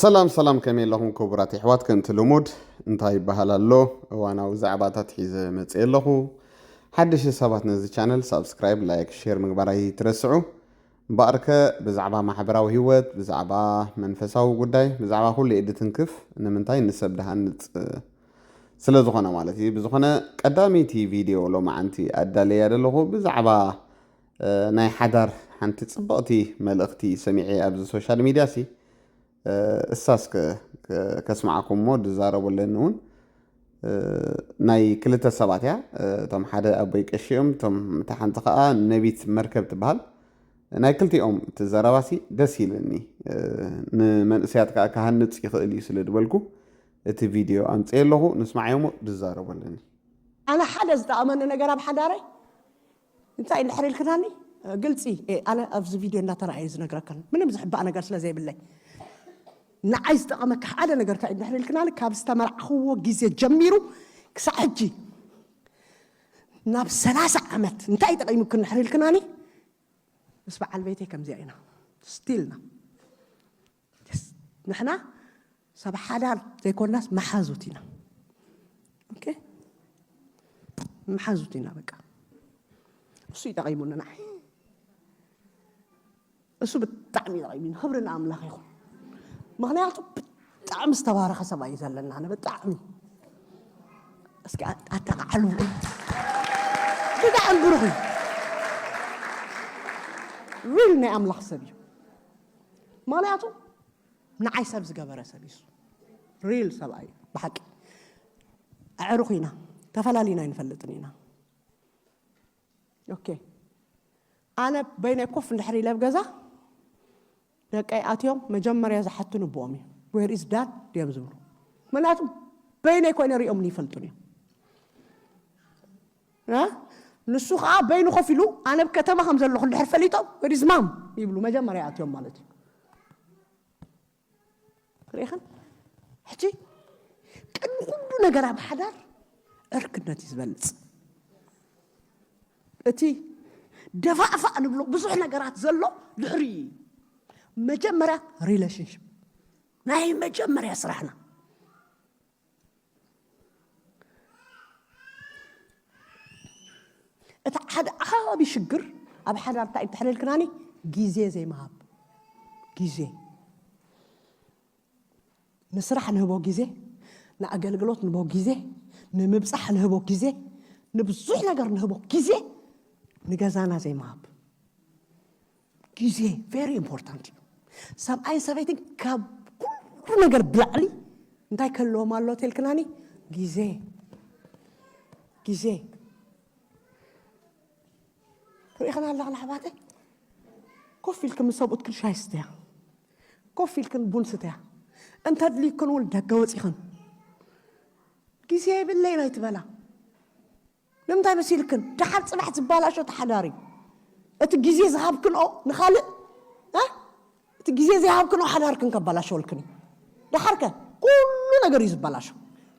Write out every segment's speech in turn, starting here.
ሰላም ከመይ ለኹም ክቡራት ኣሕዋት ከንቲ ልሙድ እንታይ ይበሃል ኣሎ እዋናዊ ዛዕባታት ሒዘ መፅእ ኣለኹ ሓድሽ ሰባት ነዚ ቻነል ሳብስክራይብ ላይክ ሼር ምግባር ኣይትረስዑ እምበኣርከ ብዛዕባ ማሕበራዊ ህይወት ብዛዕባ መንፈሳዊ ጉዳይ ብዛዕባ ኩሉ ኢድ ትንክፍ ንምንታይ ንሰብ ድሃንፅ ስለ ዝኾነ ማለት እዩ ብዝኾነ ቀዳሚቲ ቪድዮ ሎማዓንቲ ኣዳለያ ዘለኹ ብዛዕባ ናይ ሓዳር ሓንቲ ፅብቕቲ መልእኽቲ ሰሚዐ ኣብዚ ሶሻል ሚድያ ሲ እሳስ ከስማዓኩም ሞ ድዛረበለን እውን ናይ ክልተ ሰባት እያ እቶም ሓደ ኣቦይ ቀሺኦም እቶም እታ ሓንቲ ከዓ ነቢት መርከብ ትበሃል ናይ ክልቲኦም ትዘረባሲ ደስ ይብለኒ ንመንእሰያት ከዓ ካሃንፅ ይኽእል እዩ ስለ ድበልኩ እቲ ቪድዮ ኣምፅእ ኣለኹ ንስማዕዮሞ ድዛረበለኒ ኣነ ሓደ ዝጠቕመኒ ነገር ኣብ ሓዳረይ እንታይ እንድሕር ኢልክናኒ ግልፂ ኣነ ኣብዚ ቪድዮ እናተረኣየ ዝነግረከን ምንም ዝሕባእ ነገር ስለ ዘይብለይ ንዓይ ዝጠቐመካ ሓደ ነገር እንታይ እንድሕር ኢልክናኒ ካብ ዝተመርዓኽዎ ግዜ ጀሚሩ ክሳብ ሕጂ ናብ 30 ዓመት እንታይ ጠቒሙክን እንድሕር ኢልክናኒ ምስ በዓል ቤተይ ከምዚኣ ኢና ስቲልና ንሕና ሰብ ሓዳር ዘይኮናስ መሓዙት ኢና ኦኬ መሓዙት ኢና በቃ እሱ ይጠቒሙኒ ንዓይ እሱ ብጣዕሚ ይጠቒሙኒ ክብሪ ንኣምላኽ ይኹን ምክንያቱ ብጣዕሚ ዝተባረኸ ሰብኣይ እዩ ዘለና ኣነ ብጣዕሚ እስኪ ኣተቃዕሉ ብጣዕሚ ብሩኽ እዩ ሪል ናይ ኣምላኽ ሰብ እዩ ምክንያቱ ንዓይ ሰብ ዝገበረ ሰብ እዩ ሪል ሰብኣይ እዩ ብሓቂ ኣዕሩኽ ኢና ተፈላለዩና ይንፈልጥን ኢና ኦኬ ኣነ በይነይ ኮፍ እንድሕር ኢለ ኣብ ገዛ ደቀይ ኣትዮም መጀመርያ ዝሓትኑ ቦኦም እዩ ዌር ኢዝ ዳድ ድዮም ዝብሉ ምክንያቱ በይነይ ኮይነ ሪኦም ይፈልጡን እዮም ንሱ ከዓ በይኑ ኮፍ ኢሉ ኣነ ብከተማ ከም ዘለኹ እንድሕር ፈሊጦም ዌር ኢዝ ማም ይብሉ መጀመርያ ኣትዮም ማለት እዩ ርኢኽን ሕጂ ቅድሚ ኩሉ ነገር ኣብ ሓዳር ዕርክነት እዩ ዝበልፅ እቲ ደፋእፋእ ንብሎ ብዙሕ ነገራት ዘሎ ድሕሪ መጀመርያ ሪሌሽንሽፕ ናይ መጀመርያ ስራሕና እቲ ሓደ ዓቢ ሽግር ኣብ ሓዳር እንታይ እንድሕር ኢልክናኒ ግዜ ዘይምሃብ ግዜ ንስራሕ ንህቦ ግዜ ንኣገልግሎት ንህቦ ግዜ ንምብፃሕ ንህቦ ግዜ ንብዙሕ ነገር ንህቦ ግዜ ንገዛና ዘይምሃብ ግዜ ቨሪ ኢምፖርታንት እዩ ሰብኣይን ሰበይትን ካብ ኩሉ ነገር ብላዕሊ እንታይ ከለዎም ኣሎ ተልክናኒ ግዜ ግዜ ርኢኽና ኣለኽና ኣሕዋተይ ኮፍ ኢልክን ምስ ሰብኡትክን ሻይ ስተያ ኮፍ ኢልክን ቡን ስተያ እንተድልይክን እውን ደገ ወፂኽን ግዜ የብለይና ይትበላ ንምንታይ መሲልክን ድሓር ፅባሕ ዝበላሾ ተሓዳር እዩ እቲ ግዜ ዝሃብክንኦ ንኻልእ እቲ ግዜ ዘይሃብክንኦ ሓዳርክን ከበላሸወልክን እዩ ድሓርከ ኩሉ ነገር እዩ ዝበላሾ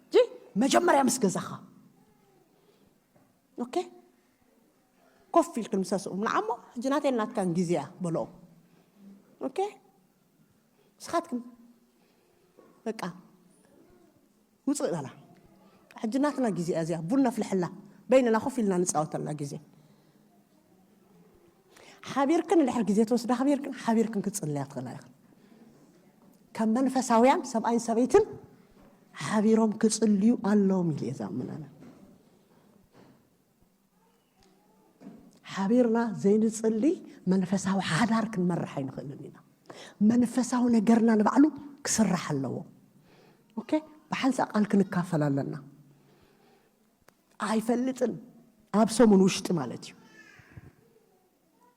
እንጂ መጀመርያ ምስ ገዛኻ ኦኬ ኮፍ ኢልክን ምስ ተስኦም ንዓሞ ሕጂ ናተይ ናትካን ግዜ እያ በልኦም ኦኬ ንስኻትክን በቃ ውፅእ በላ ሕጂ ናትና ግዜ እዚኣ ቡን ነፍልሕላ በይንና ኮፍ ኢልና ንፃወተልና ግዜ ሓቢርክን እንድሕር ግዜ ተወስዳ ሓቢርክን ክትፅልያ ትኽእላ ኢኽን ከም መንፈሳውያን ሰብኣይን ሰበይትን ሓቢሮም ክፅልዩ ኣለዎም ኢሉ እየ ዝኣምን ኣነ ሓቢርና ዘይንፅሊ መንፈሳዊ ሓዳር ክንመርሕ ኣይንኽእልን ኢና መንፈሳዊ ነገርና ንባዕሉ ክስራሕ ኣለዎ ኦኬ ብሓንሳ ቃል ክንካፈል ኣለና ኣይፈልጥን ኣብ ሰሙን ውሽጢ ማለት እዩ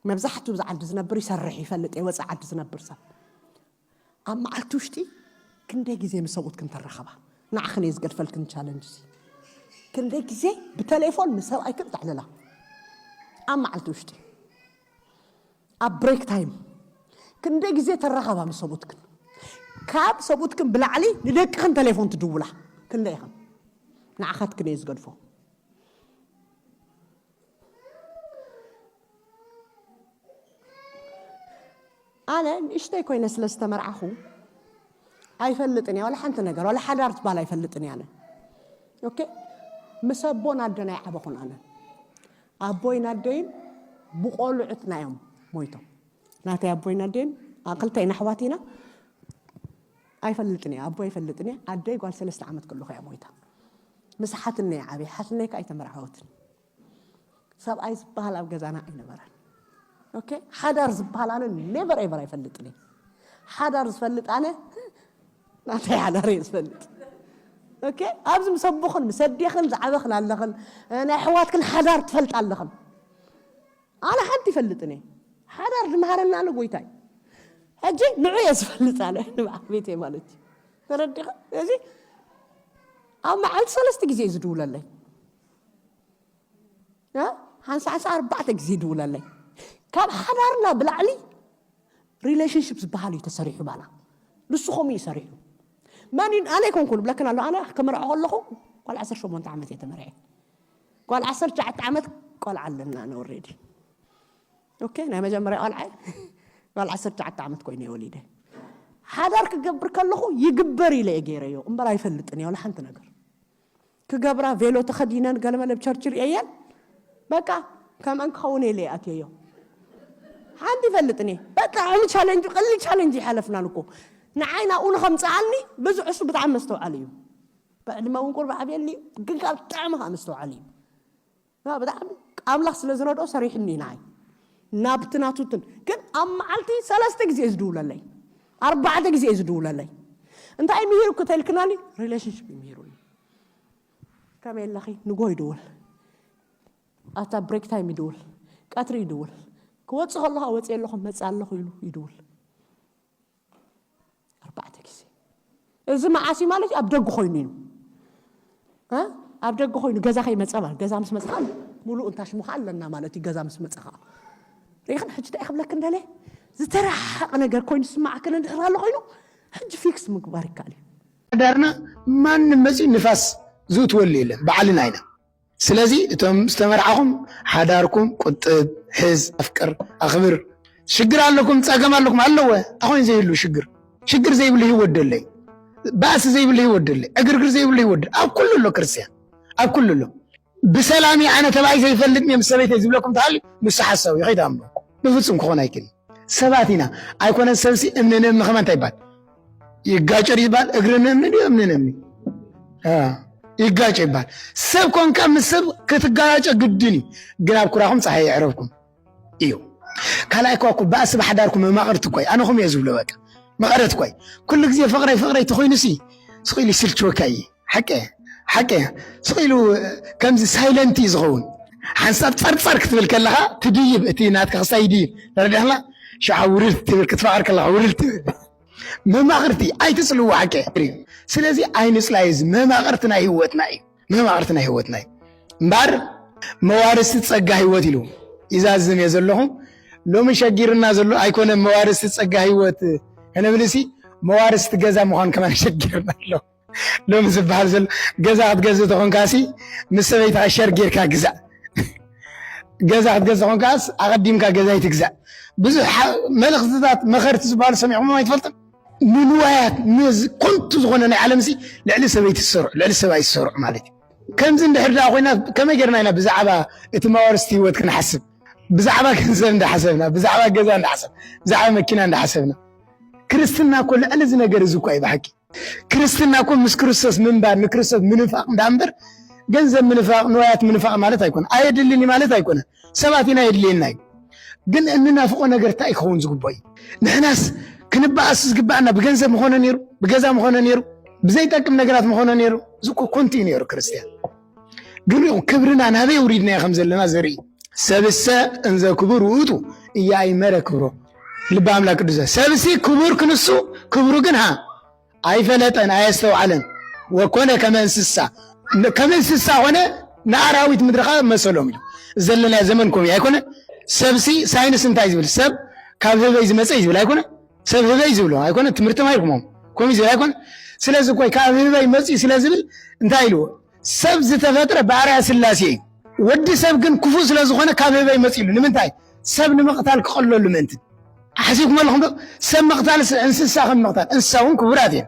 መብዛሕትኡ ብዛ ዓዲ ዝነብር ይሰርሕ ይፈልጥ የወፅእ ዓዲ ዝነብር ሰብ ኣብ መዓልቲ ውሽጢ ክንደይ ግዜ ምስ ሰብኡት ክንተረኸባ ንዓኽን እየ ዝገድፈልክን ቻለንጅ ክንደይ ግዜ ብቴሌፎን ምስ ሰብኣይ ክንጣዕልላ ኣብ መዓልቲ ውሽጢ ኣብ ብሬክ ታይም ክንደይ ግዜ ተረኸባ ምስ ሰብኡትክን ካብ ሰብኡትክን ብላዕሊ ንደቅኽን ቴሌፎን ትድውላ ክንደይ ኢኽን ንዓኻትክን እየ ዝገድፎ ኣነ ንእሽተይ ኮይነ ስለ ዝተመርዓኹ ኣይፈልጥን እያ ወላ ሓንቲ ነገር ወላ ሓዳር ትባል ኣይፈልጥን እያ ኦኬ مسبون عندنا يعبخون أنا أبوينا الدين بقولعتنا يوم مويتو ناتي أبوينا الدين أقلتين حواتينا أي فلتني أبوي فلتني عدي قال 3 عامات كله خيا مويتا مسحتني عبي حتني كأي تمرعوت سب أي زبال أو جزانا أي نمرة أوكي حدار زبال أنا never ever يفلتني حدار زفلت أنا ناتي حدار يزفلت اوكي ابز مسبخن مسديخن زعبخن علخن انا حواتكن حدار تفلت علخن انا حد يفلتني حدار مهارنا انا قويتاي اجي نعي يسفلت على بيتي مالتي تردي يجي اما على 3 غزي يزدول لي ها هنسعس 4 غزي يدول لي كان حدارنا بلعلي ريليشن شيبس بحالي تسريحوا بالا لسخوم يسريحوا ماني انا يكون كل لكن انا كمرعه الله قال 18 عام يتمرعي قال 19 عام قال علمنا انا اوريدي اوكي انا مجمري قال 19 عام كويني وليده حدار كجبر كله يجبر لي غيريو امبلا يفلطني ولا حنت نجر كجبرا فيلو تخدينن قال ما بشرشر ايال بقى كمان كوني لي اتيو عندي فلطني بطعم تشالنج قلي تشالنج حلفنا لكم نعينا أقول 5 عني بزعش بتعم مستوى عليهم بعد ما نقول بعبي اللي قال طعمها مستوى عليهم لا بدعم أملاخ سلزنا دو صريح إني نعي نابتنا توتن كن أم عالتي 3 غزي يزدول لي 4 غزي يزدول لي أنت أي مهيرو كتيل كنالي ريليشن شيب مهيرو كم يلاخي نقول يدول أتا بريك تايم يدول كاتري يدول كواتس الله واتس الله متس الله يدول 4 كيسي إذا ما عاشي مالك أبدأ خوينين ها أبدأ خوين جزا خي متسامر جزا مس متسامر مولو أنتش مخال لنا مالتي جزا مس متسامر ريخن حجت أخذ لك ندلة زترح أنا جر كوين سمع كنا نقرأ له خوينه حج فيكس مقبارك عليه دارنا ما نمزي نفس زوت والليلة بعلنا هنا سلازي تم استمرعهم حداركم كنت حز أفكر أخبر شجر لكم تساقم لكم علوه أخوين زي له شجر زي اللي يود لي باس زي اللي يود لي اقرقر زي اللي يود أو كل له كرسيان أو كل له بسلامي أنا تبعي زي فلتني من سبيت يجيب لكم تعالي مش حساوي غير أمره بفصم كونا يكل سباتنا أيكون السلسي من خمان تيبات يقاجر يبال اقرنا من يقاجر يبال سبكم كم سب كتقاجر قدني قراب كراهم صحيح يعرفكم إيو كلا يكوكو باس بحداركم ما قرت كوي أنا هم يزول لك ما قرت كوي كل جزء فقرة تخوي نسي سقيلي سلتشو كاي حكى سقيلو كم زي سايلنتي زغون حنساب تصرف كتبل كلها تديب اتينات كخصايدي تردهلا شعورت تبل كتفارك الله ورلت ما قرتي اي تسلو حكى سلازي اي نسلايز ما قرتنا هيوتنا مبار موارث تصقى هيوت يلو اذا زم يزلهم لو مشجرنا زلو ايكون موارث تصقى هيوت أنا بلسي موارث تجزا مهان كمان شجرنا له لو مزبحال زل جزا تكون كاسي مسويت عشر جير كجزا جزا تكون كاس أقدم كجزا يتجزا بس ملخ زدات مخرت زبال سمعوا ما يتفلتن من وقت كنت زغنني على مسي لعلي سويت السرع مالتي كم زين دحر لاقينا كما جرنا هنا بزعبة اتموارستي وقت كنا حسب بزعبة كنزل ده حسبنا بزعبة جزا ده حسب بزعبة مكينا ده حسبنا كريستنا كل ألز نجار زكاي بحكي كريستنا كل مسكرسس من بعد مكرسس منفاق دامبر جنزب منفاق نوعات منفاق مالتها يكون أيد اللي مالتها يكون سبعتنا يدلينا جن إننا فوق نجار تاي خون زكباي نحناس كنبقى أسس جبنا بجنزب مخونا نيرو بجزا مخونا نيرو بزيتك من نجارات مخونا نيرو زكو كونتي نيرو كريستيان قالوا كبرنا أنا هذا يريدنا يا خمسة لنا زري سبسة إنذا كبر ووتو إياي مركبرو لبام لك دزا سبسي كبر كنسو كبرو جنها أي فلت أنا أيستو علن وكنا كمان سسا هنا نعراويت مدرخة مسلوم زلنا زمنكم يكون سبسي ساينس انتايز بال سب كابيز مسايز بلا يكون سب هبيز بلا يكون تمرت ما يكون كوميز يكون سلازو كوي كابيز مسي سلازبل انتايلو سب زتفتره بعرا سلاسي ودي سب كن كفو سلازو هنا كابيز مسي لمنتاي سب نمقتال كقلل منت حسيكم الله سب مقتال انسسا خم مقتال انساون كبراتين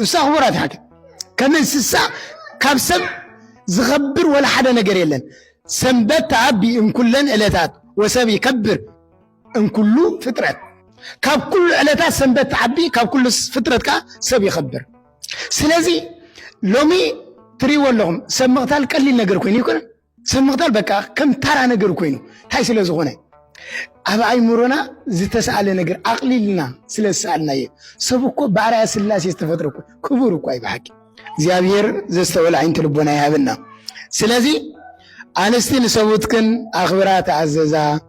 እሳ خبرات حاجه كمن سسا كابسب زخبر ولا حدا نجر يلن سنبت تعبي ان كلن الاتات وسب يكبر ان كله فطرت كاب كل الاتات سنبت تعبي كاب كل فطرت كا سب يخبر سلازي لومي تري ولهم سمغتال قليل نجر كوين يكون سمغتال بقى كم ترى نجر كوين هاي سلازي هونه أبا أي مرونا زتسأل نجر أقليلنا سلسألنا يه سبكو بعرا سلاسي استفدركو كبركو أي بحكي زيابير زستول عين تلبونا يهابنا سلازي أنستين سبوتكن أخبرات عززا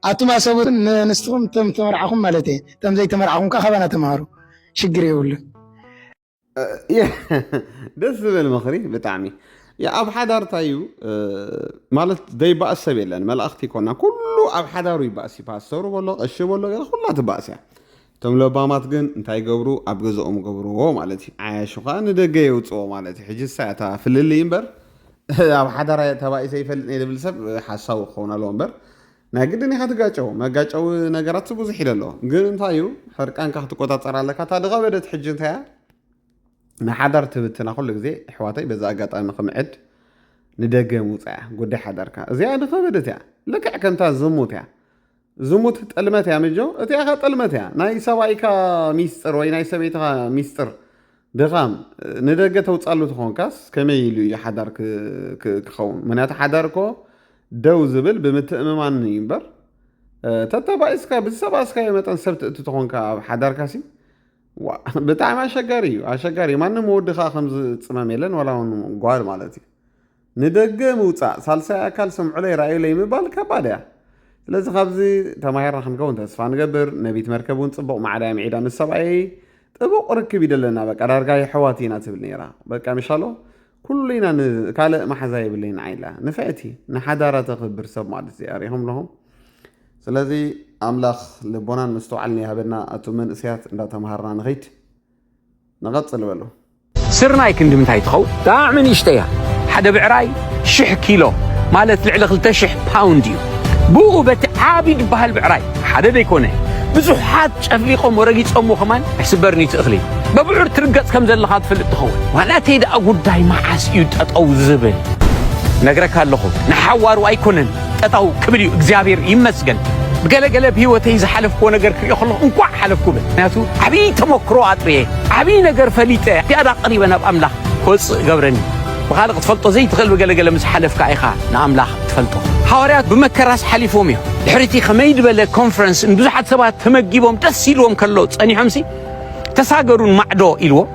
أتما سبوت نستهم تمرعكم مالتين تم زي تمرعكم كخبنا تمارو شجري يقول دس بالمخري بتعمي يا أب حدار تايو مالت داي بأس بيلن ملأختي كنا كله أب حدارو يبأسي باسورو والله أشي والله كلها تبأسي تم لو بامات جن انتي جبرو أب جزء جبرو مالتي عايشو خان دقي وتصو مالتي حجز ساعتها في اللي ينبر أب حدار تبأي سيفل إذا بالسب حساو خونا لونبر ناقدني هتجاچو ما جاچو نجارات سبوز حيللو جن انتيو فرقان كحت قطع صار لك هتدغى بدت حجنتها نحضر تبتنا كل جزء حواتي بزا قطع مقمعد ندق موصع قد حضرك زياده خبدتها لك كنت زموتها زموت تلمتها مجو اتيا تلمتها ناي سوايكا ميستر وي ناي سبيتها ميستر دغام ندق توصالو تخونكاس كما يلو يحضرك كخون منات حضركو دو زبل بمتأممان ينبر تتبايسكا بالسباسكا يمتن سبت تخونكا حضركاسي بتاع ما شجاري ما نمودخا خمس صمام يلن ولا غوار مالتي ندق موصا سالسا اكل سمع لي راي لي مبال كبادا لذا خبزي تماهر خنكون تسفا نغبر نبيت مركبون صبق معدا معيدا مسبعي طبق ركب يدلنا بقى دارغاي حواتينا تبل نيرا بقى مشالو كلنا كاله ما حزاي بلين عيلا نفعتي نحداره تخبر سب مالتي اريهم لهم سلازي أملاخ لبنان مستوعلني هبنا أتمنى سيات إن تمهرنا نغيت نغطل ولو سرناي كندم تايتخو داعمن يشتيها حدا بعراي شح كيلو مالت العلق لتشح باونديو بوء بتعابد بهالبعراي حدا ديكونه بزحات شفليقهم ورقيت أمو كمان احسبرني تأخلي ببعر ترقص كم زلخات في التخول ولا تيدا أقول داي ما حاسيوت أو زبل نقرك هاللخو نحوار وايكونن أتاو كبريو إكزابير يمسجن بقلق بهيوتي إذا حلف كو نجر يخلق انقع حلف كو ناتو عبي تمكرو أطريه عبي نجر فليته في أدا قريبا بأملاح كوس قبرني بخالق تفلطو زي تغل بقلق مس حلف كايخا نأملاح تفلطو حواريات بمكراس حليفوميو الحريتي خميد بلا كونفرنس إن بزحت سبات تمجيبهم تسيلهم كلوت أني حمسي تساقرون معدو إلو